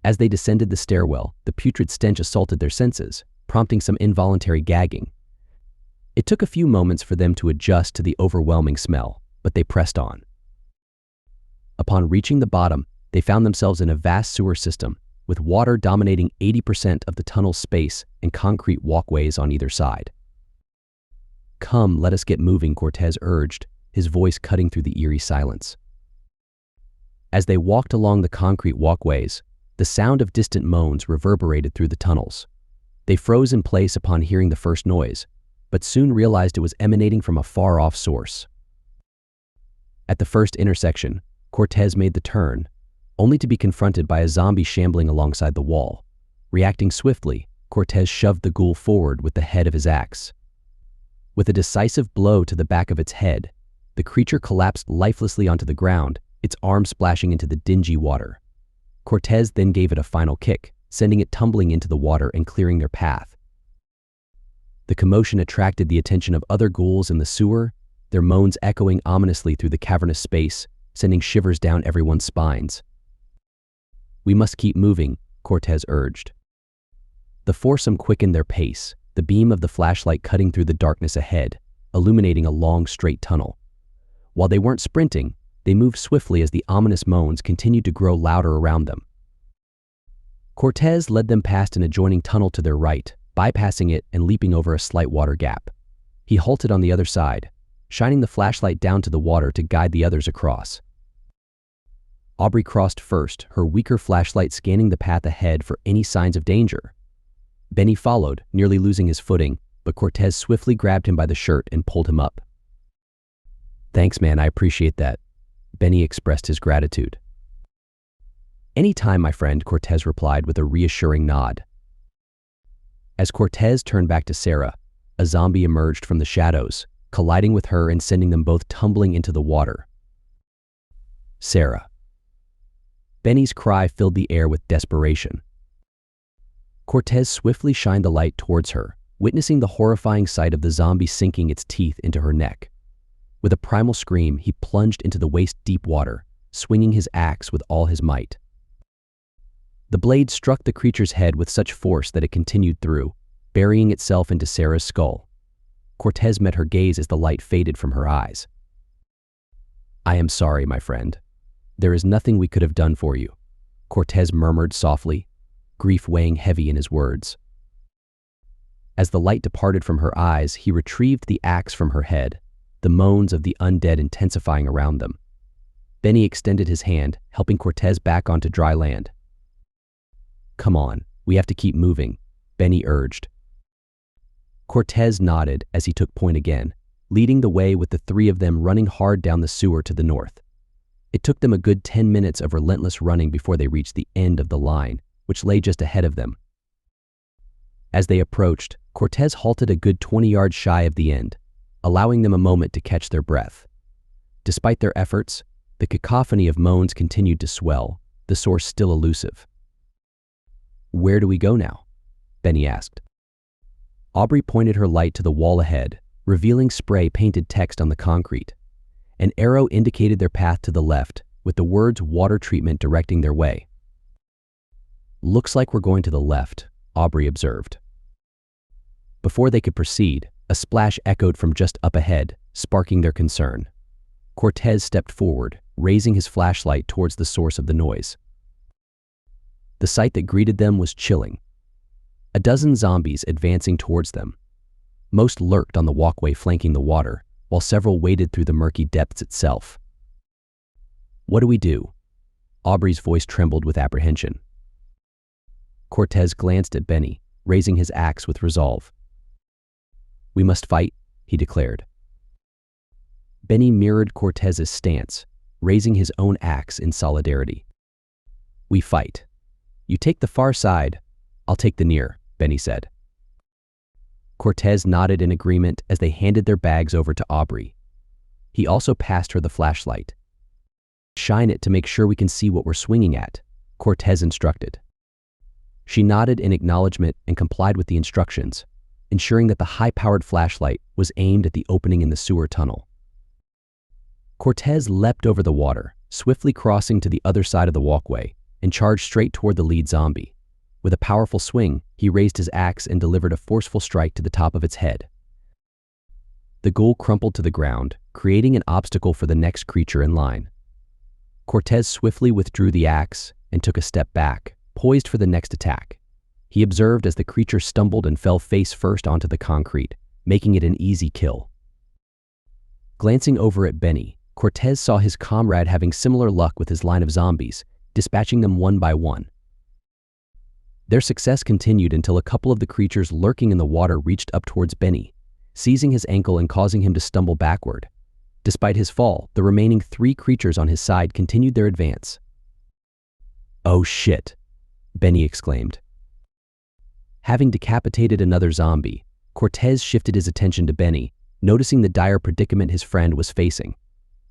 As they descended the stairwell, the putrid stench assaulted their senses, prompting some involuntary gagging. It took a few moments for them to adjust to the overwhelming smell, but they pressed on. Upon reaching the bottom, they found themselves in a vast sewer system, with water dominating 80% of the tunnel's space and concrete walkways on either side. "Come, let us get moving," Cortez urged, his voice cutting through the eerie silence. As they walked along the concrete walkways, the sound of distant moans reverberated through the tunnels. They froze in place upon hearing the first noise, but soon realized it was emanating from a far-off source. At the first intersection, Cortez made the turn, only to be confronted by a zombie shambling alongside the wall. Reacting swiftly, Cortez shoved the ghoul forward with the head of his axe. With a decisive blow to the back of its head, the creature collapsed lifelessly onto the ground, its arms splashing into the dingy water. Cortez then gave it a final kick, sending it tumbling into the water and clearing their path. The commotion attracted the attention of other ghouls in the sewer, their moans echoing ominously through the cavernous space, sending shivers down everyone's spines. "We must keep moving," Cortez urged. The foursome quickened their pace, the beam of the flashlight cutting through the darkness ahead, illuminating a long, straight tunnel. While they weren't sprinting, they moved swiftly as the ominous moans continued to grow louder around them. Cortez led them past an adjoining tunnel to their right, bypassing it and leaping over a slight water gap. He halted on the other side, shining the flashlight down to the water to guide the others across. Aubrey crossed first, her weaker flashlight scanning the path ahead for any signs of danger. Benny followed, nearly losing his footing, but Cortez swiftly grabbed him by the shirt and pulled him up. "Thanks, man, I appreciate that." Benny expressed his gratitude. "Anytime, my friend," Cortez replied with a reassuring nod. As Cortez turned back to Sarah, a zombie emerged from the shadows, colliding with her and sending them both tumbling into the water. "Sarah." Benny's cry filled the air with desperation. Cortez swiftly shined the light towards her, witnessing the horrifying sight of the zombie sinking its teeth into her neck. With a primal scream, he plunged into the waist-deep water, swinging his axe with all his might. The blade struck the creature's head with such force that it continued through, burying itself into Sarah's skull. Cortez met her gaze as the light faded from her eyes. "I am sorry, my friend. There is nothing we could have done for you," Cortez murmured softly, grief weighing heavy in his words. As the light departed from her eyes, he retrieved the axe from her head, the moans of the undead intensifying around them. Benny extended his hand, helping Cortez back onto dry land. "Come on, we have to keep moving," Benny urged. Cortez nodded as he took point again, leading the way with the three of them running hard down the sewer to the north. It took them a good 10 minutes of relentless running before they reached the end of the line, which lay just ahead of them. As they approached, Cortez halted a good 20 yards shy of the end, allowing them a moment to catch their breath. Despite their efforts, the cacophony of moans continued to swell, the source still elusive. "Where do we go now?" Benny asked. Aubrey pointed her light to the wall ahead, revealing spray-painted text on the concrete. An arrow indicated their path to the left, with the words water treatment directing their way. "Looks like we're going to the left," Aubrey observed. Before they could proceed, a splash echoed from just up ahead, sparking their concern. Cortez stepped forward, raising his flashlight towards the source of the noise. The sight that greeted them was chilling. A dozen zombies advancing towards them. Most lurked on the walkway flanking the water, while several waded through the murky depths itself. "What do we do?" Aubrey's voice trembled with apprehension. Cortez glanced at Benny, raising his axe with resolve. "We must fight," he declared. Benny mirrored Cortez's stance, raising his own axe in solidarity. "We fight. You take the far side, I'll take the near," Benny said. Cortez nodded in agreement as they handed their bags over to Aubrey, He also passed her the flashlight. "Shine it to make sure we can see what we're swinging at," Cortez instructed. She nodded in acknowledgement and complied with the instructions, ensuring that the high-powered flashlight was aimed at the opening in the sewer tunnel. Cortez leapt over the water, swiftly crossing to the other side of the walkway, and charged straight toward the lead zombie. With a powerful swing, he raised his axe and delivered a forceful strike to the top of its head. The ghoul crumpled to the ground, creating an obstacle for the next creature in line. Cortez swiftly withdrew the axe and took a step back, poised for the next attack. He observed as the creature stumbled and fell face first onto the concrete, making it an easy kill. Glancing over at Benny, Cortez saw his comrade having similar luck with his line of zombies, dispatching them one by one. Their success continued until a couple of the creatures lurking in the water reached up towards Benny, seizing his ankle and causing him to stumble backward. Despite his fall, the remaining 3 creatures on his side continued their advance. "Oh shit," Benny exclaimed. Having decapitated another zombie, Cortez shifted his attention to Benny, noticing the dire predicament his friend was facing.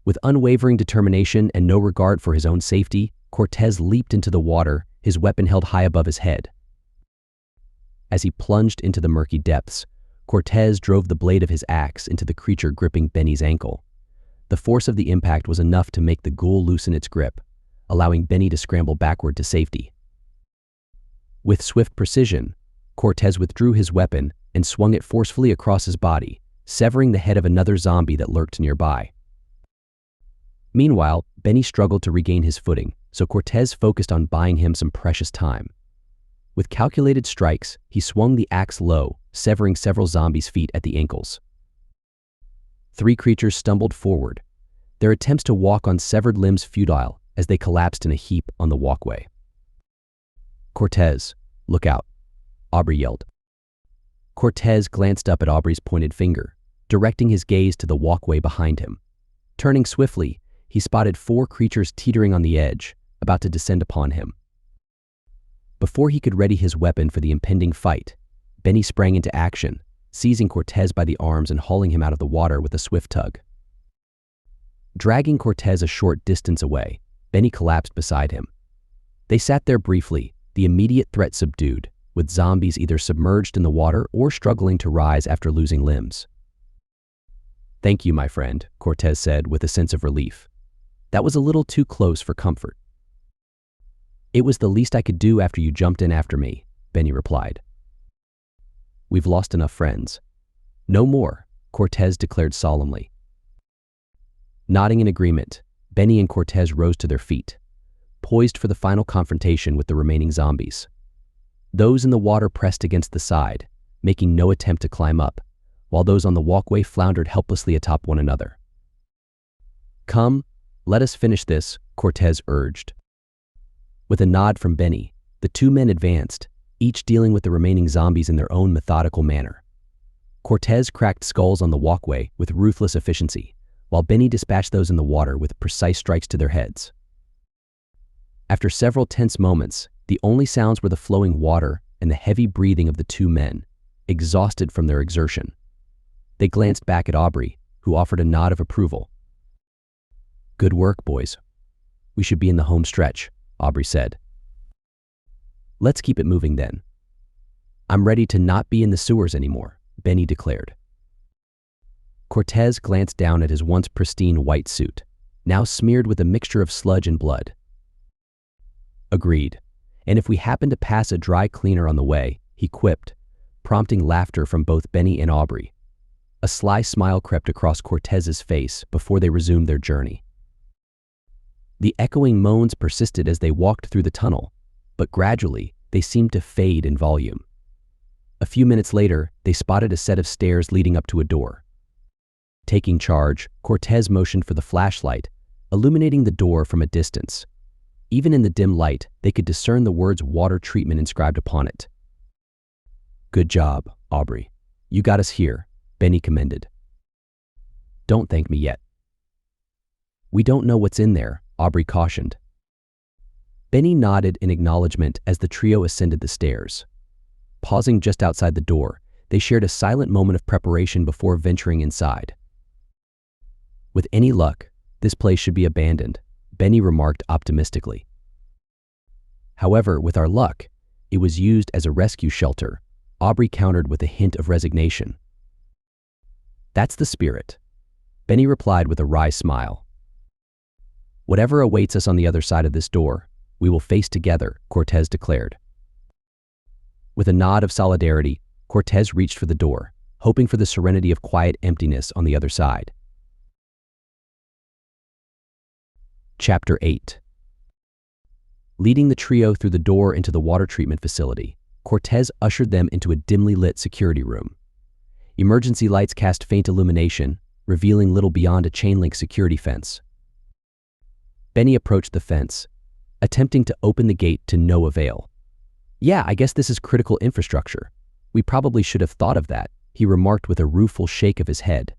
With unwavering determination and no regard for his own safety, Cortez leaped into the water, his weapon held high above his head. As he plunged into the murky depths, Cortez drove the blade of his axe into the creature gripping Benny's ankle. The force of the impact was enough to make the ghoul loosen its grip, allowing Benny to scramble backward to safety. With swift precision, Cortez withdrew his weapon and swung it forcefully across his body, severing the head of another zombie that lurked nearby. Meanwhile, Benny struggled to regain his footing, so Cortez focused on buying him some precious time. With calculated strikes, he swung the axe low, severing several zombies' feet at the ankles. 3 creatures stumbled forward, their attempts to walk on severed limbs futile as they collapsed in a heap on the walkway. "Cortez, look out," Aubrey yelled. Cortez glanced up at Aubrey's pointed finger, directing his gaze to the walkway behind him. Turning swiftly, he spotted 4 creatures teetering on the edge, about to descend upon him. Before he could ready his weapon for the impending fight, Benny sprang into action, seizing Cortez by the arms and hauling him out of the water with a swift tug. Dragging Cortez a short distance away, Benny collapsed beside him. They sat there briefly, the immediate threat subdued, with zombies either submerged in the water or struggling to rise after losing limbs. "Thank you, my friend," Cortez said with a sense of relief. "That was a little too close for comfort." "It was the least I could do after you jumped in after me," Benny replied. "We've lost enough friends." "No more," Cortez declared solemnly. Nodding in agreement, Benny and Cortez rose to their feet, poised for the final confrontation with the remaining zombies. Those in the water pressed against the side, making no attempt to climb up, while those on the walkway floundered helplessly atop one another. "Come, let us finish this," Cortez urged. With a nod from Benny, the 2 men advanced, each dealing with the remaining zombies in their own methodical manner. Cortez cracked skulls on the walkway with ruthless efficiency, while Benny dispatched those in the water with precise strikes to their heads. After several tense moments, the only sounds were the flowing water and the heavy breathing of the 2 men, exhausted from their exertion. They glanced back at Aubrey, who offered a nod of approval. "Good work, boys. We should be in the home stretch," Aubrey said. "Let's keep it moving then." "I'm ready to not be in the sewers anymore," Benny declared. Cortez glanced down at his once pristine white suit, now smeared with a mixture of sludge and blood. "Agreed. And if we happen to pass a dry cleaner on the way," he quipped, prompting laughter from both Benny and Aubrey. A sly smile crept across Cortez's face before they resumed their journey. The echoing moans persisted as they walked through the tunnel, but gradually they seemed to fade in volume. A few minutes later, they spotted a set of stairs leading up to a door. Taking charge, Cortez motioned for the flashlight, illuminating the door from a distance. Even in the dim light, they could discern the words "water treatment" inscribed upon it. "Good job, Aubrey. You got us here," Benny commended. "Don't thank me yet." "We don't know what's in there," Aubrey cautioned. Benny nodded in acknowledgement as the trio ascended the stairs. Pausing just outside the door, they shared a silent moment of preparation before venturing inside. With any luck, this place should be abandoned, Benny remarked optimistically. However, with our luck, it was used as a rescue shelter, Aubrey countered with a hint of resignation. That's the spirit, Benny replied with a wry smile. Whatever awaits us on the other side of this door, we will face together, Cortez declared. With a nod of solidarity, Cortez reached for the door, hoping for the serenity of quiet emptiness on the other side. Chapter 8. Leading the trio through the door into the water treatment facility, Cortez ushered them into a dimly lit security room. Emergency lights cast faint illumination, revealing little beyond a chain-link security fence. Benny approached the fence, attempting to open the gate to no avail. "Yeah, I guess this is critical infrastructure. We probably should have thought of that," he remarked with a rueful shake of his head.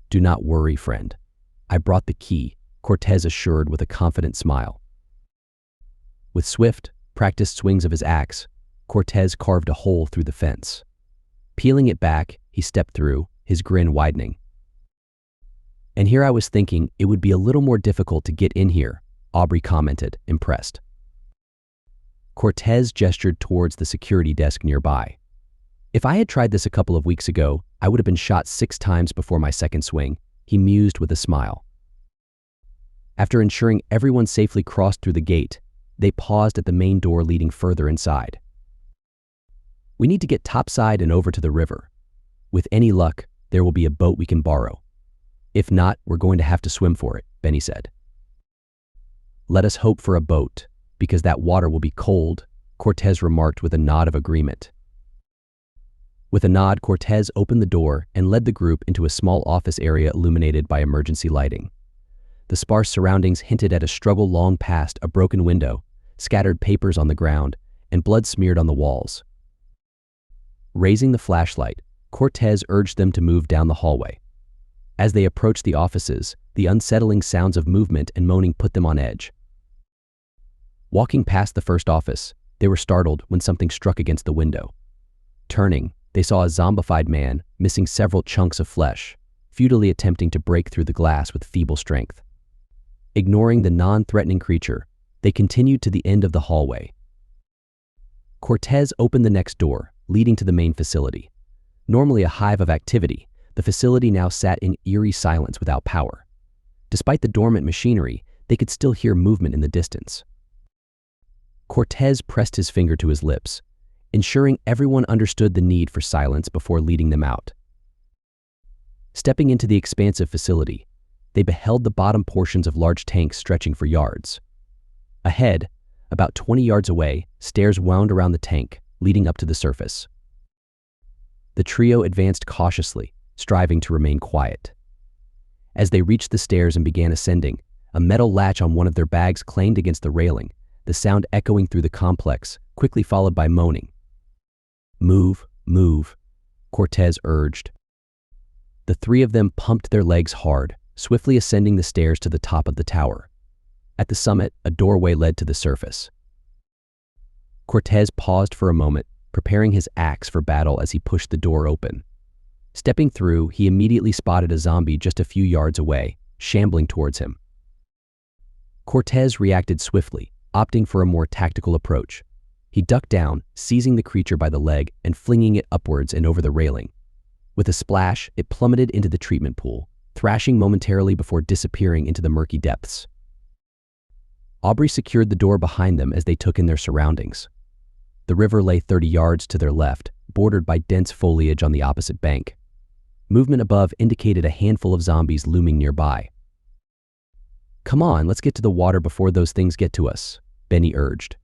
"Do not worry, friend. I brought the key," Cortez assured with a confident smile. With swift, practiced swings of his axe, Cortez carved a hole through the fence. Peeling it back, he stepped through, his grin widening. "And here I was thinking it would be a little more difficult to get in here," Aubrey commented, impressed. Cortez gestured towards the security desk nearby. "If I had tried this a couple of weeks ago, I would have been shot 6 times before my second swing," he mused with a smile. After ensuring everyone safely crossed through the gate, they paused at the main door leading further inside. "We need to get topside and over to the river. With any luck, there will be a boat we can borrow. If not, we're going to have to swim for it," Benny said. "Let us hope for a boat, because that water will be cold," Cortez remarked with a nod of agreement. With a nod, Cortez opened the door and led the group into a small office area illuminated by emergency lighting. The sparse surroundings hinted at a struggle long past a broken window, scattered papers on the ground, and blood smeared on the walls. Raising the flashlight, Cortez urged them to move down the hallway. As they approached the offices, the unsettling sounds of movement and moaning put them on edge. Walking past the first office, they were startled when something struck against the window. Turning, they saw a zombified man, missing several chunks of flesh, futilely attempting to break through the glass with feeble strength. Ignoring the non-threatening creature, they continued to the end of the hallway. Cortez opened the next door, leading to the main facility. Normally a hive of activity, the facility now sat in eerie silence without power. Despite the dormant machinery, they could still hear movement in the distance. Cortez pressed his finger to his lips, ensuring everyone understood the need for silence before leading them out. Stepping into the expansive facility, they beheld the bottom portions of large tanks stretching for yards. Ahead, about 20 yards away, stairs wound around the tank, leading up to the surface. The trio advanced cautiously, striving to remain quiet. As they reached the stairs and began ascending, a metal latch on one of their bags clanged against the railing, the sound echoing through the complex, quickly followed by moaning. "Move, move," Cortez urged. The 3 of them pumped their legs hard, swiftly ascending the stairs to the top of the tower. At the summit, a doorway led to the surface. Cortez paused for a moment, preparing his axe for battle as he pushed the door open. Stepping through, he immediately spotted a zombie just a few yards away, shambling towards him. Cortez reacted swiftly, opting for a more tactical approach. He ducked down, seizing the creature by the leg and flinging it upwards and over the railing. With a splash, it plummeted into the treatment pool, thrashing momentarily before disappearing into the murky depths. Aubrey secured the door behind them as they took in their surroundings. The river lay 30 yards to their left, bordered by dense foliage on the opposite bank. Movement above indicated a handful of zombies looming nearby. "Come on, let's get to the water before those things get to us," Benny urged.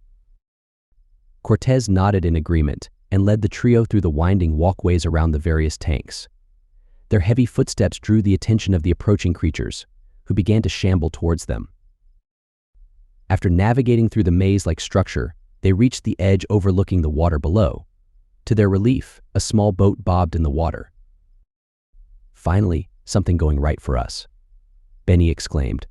Cortez nodded in agreement and led the trio through the winding walkways around the various tanks. Their heavy footsteps drew the attention of the approaching creatures, who began to shamble towards them. After navigating through the maze-like structure, they reached the edge overlooking the water below. To their relief, a small boat bobbed in the water. "Finally, something going right for us," Benny exclaimed.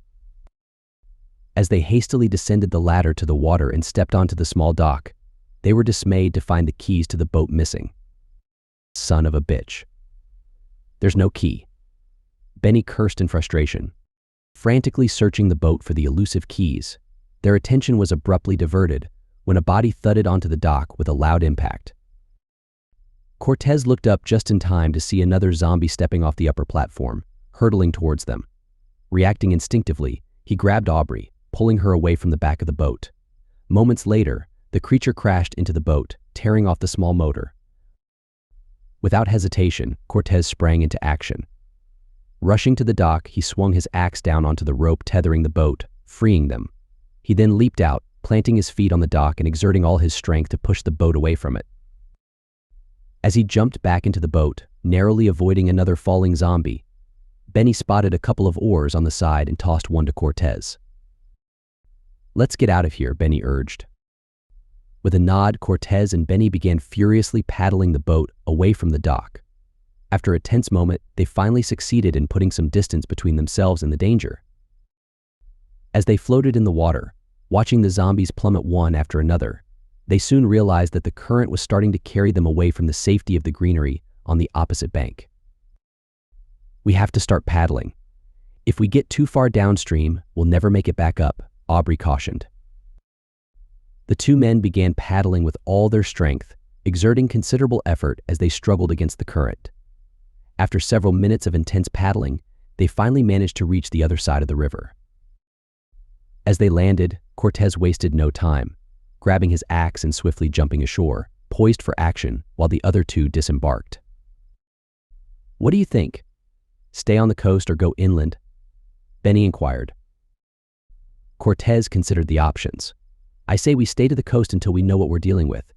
As they hastily descended the ladder to the water and stepped onto the small dock, they were dismayed to find the keys to the boat missing. "Son of a bitch. There's no key." Benny cursed in frustration, frantically searching the boat for the elusive keys. Their attention was abruptly diverted when a body thudded onto the dock with a loud impact. Cortez looked up just in time to see another zombie stepping off the upper platform, hurtling towards them. Reacting instinctively, he grabbed Aubrey, pulling her away from the back of the boat. Moments later, the creature crashed into the boat, tearing off the small motor. Without hesitation, Cortez sprang into action. Rushing to the dock, he swung his axe down onto the rope tethering the boat, freeing them. He then leaped out, planting his feet on the dock and exerting all his strength to push the boat away from it. As he jumped back into the boat, narrowly avoiding another falling zombie, Benny spotted a couple of oars on the side and tossed one to Cortez. "Let's get out of here," Benny urged. With a nod, Cortez and Benny began furiously paddling the boat away from the dock. After a tense moment, they finally succeeded in putting some distance between themselves and the danger. As they floated in the water, watching the zombies plummet one after another, they soon realized that the current was starting to carry them away from the safety of the greenery on the opposite bank. "We have to start paddling. If we get too far downstream, we'll never make it back up," Aubrey cautioned. The two men began paddling with all their strength, exerting considerable effort as they struggled against the current. After several minutes of intense paddling, they finally managed to reach the other side of the river. As they landed, Cortez wasted no time, grabbing his axe and swiftly jumping ashore, poised for action while the other two disembarked. "What do you think? Stay on the coast or go inland?" Benny inquired. Cortez considered the options. "I say we stay to the coast until we know what we're dealing with.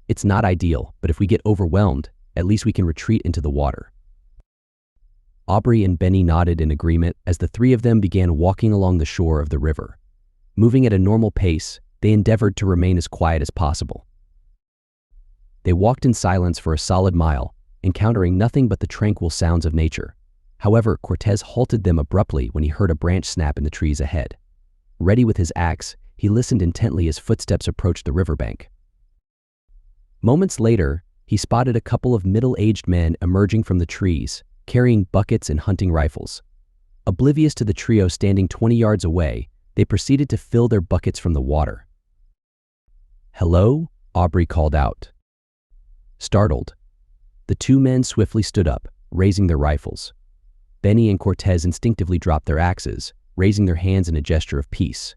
It's not ideal, but if we get overwhelmed, at least we can retreat into the water." Aubrey and Benny nodded in agreement as the three of them began walking along the shore of the river. Moving at a normal pace, they endeavored to remain as quiet as possible. They walked in silence for a solid mile, encountering nothing but the tranquil sounds of nature. However, Cortez halted them abruptly when he heard a branch snap in the trees ahead. Ready with his axe, he listened intently as footsteps approached the riverbank. Moments later, he spotted a couple of middle-aged men emerging from the trees, carrying buckets and hunting rifles. Oblivious to the trio standing 20 yards away, they proceeded to fill their buckets from the water. "Hello?" Aubrey called out. Startled, the two men swiftly stood up, raising their rifles. Benny and Cortez instinctively dropped their axes, raising their hands in a gesture of peace.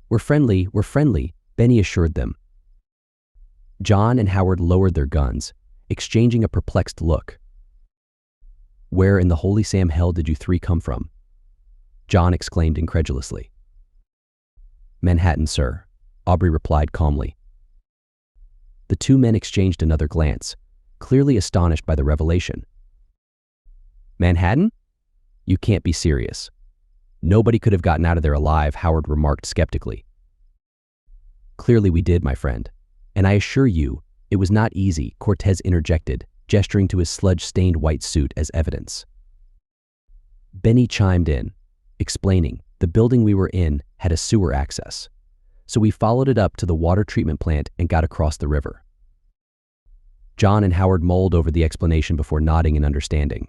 We're friendly," Benny assured them. John and Howard lowered their guns, exchanging a perplexed look. "Where in the holy Sam hell did you three come from?" John exclaimed incredulously. "Manhattan, sir," Aubrey replied calmly. The two men exchanged another glance, clearly astonished by the revelation. "Manhattan? You can't be serious. Nobody could have gotten out of there alive," Howard remarked skeptically. "Clearly we did, my friend. And I assure you, it was not easy," Cortez interjected, gesturing to his sludge-stained white suit as evidence. Benny chimed in, explaining the building we were in had a sewer access, so we followed it up to the water treatment plant and got across the river. John and Howard mulled over the explanation before nodding in understanding.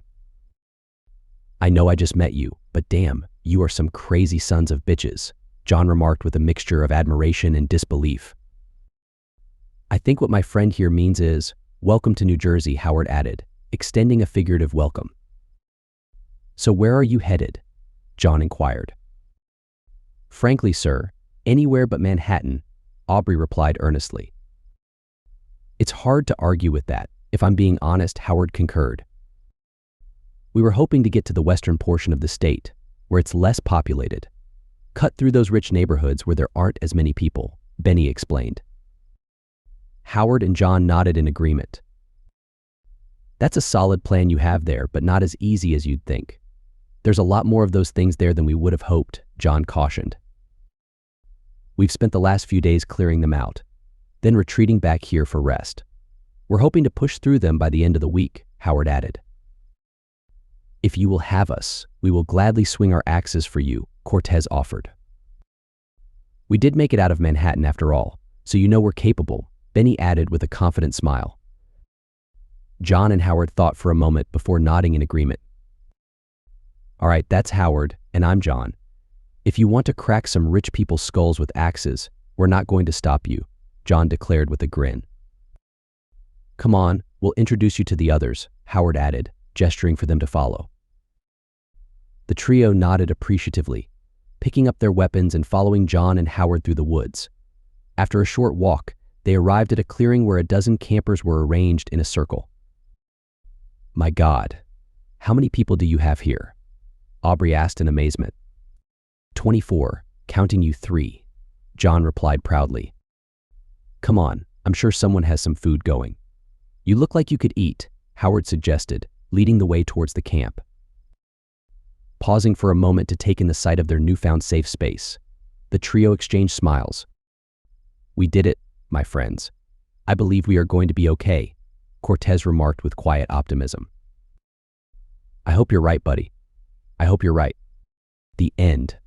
"I know I just met you, but damn, you are some crazy sons of bitches," John remarked with a mixture of admiration and disbelief. "I think what my friend here means is, welcome to New Jersey," Howard added, extending a figurative welcome. "So where are you headed?" John inquired. "Frankly, sir, anywhere but Manhattan," Aubrey replied earnestly. "It's hard to argue with that, if I'm being honest," Howard concurred. "We were hoping to get to the western portion of the state, where it's less populated. Cut through those rich neighborhoods where there aren't as many people," Benny explained. Howard and John nodded in agreement. "That's a solid plan you have there, but not as easy as you'd think. There's a lot more of those things there than we would have hoped," John cautioned. "We've spent the last few days clearing them out, then retreating back here for rest. We're hoping to push through them by the end of the week," Howard added. "If you will have us, we will gladly swing our axes for you," Cortez offered. "We did make it out of Manhattan after all, so you know we're capable," Benny added with a confident smile. John and Howard thought for a moment before nodding in agreement. All right, that's Howard, and I'm John. If you want to crack some rich people's skulls with axes, we're not going to stop you, John declared with a grin. Come on, we'll introduce you to the others, Howard added, gesturing for them to follow. The trio nodded appreciatively, picking up their weapons and following John and Howard through the woods. After a short walk, they arrived at a clearing where a dozen campers were arranged in a circle. My God, how many people do you have here? Aubrey asked in amazement. 24, counting you 3, John replied proudly. Come on, I'm sure someone has some food going. You look like you could eat, Howard suggested, leading the way towards the camp. Pausing for a moment to take in the sight of their newfound safe space, the trio exchanged smiles. We did it, my friends. I believe we are going to be okay, Cortez remarked with quiet optimism. I hope you're right, buddy. I hope you're right. The end.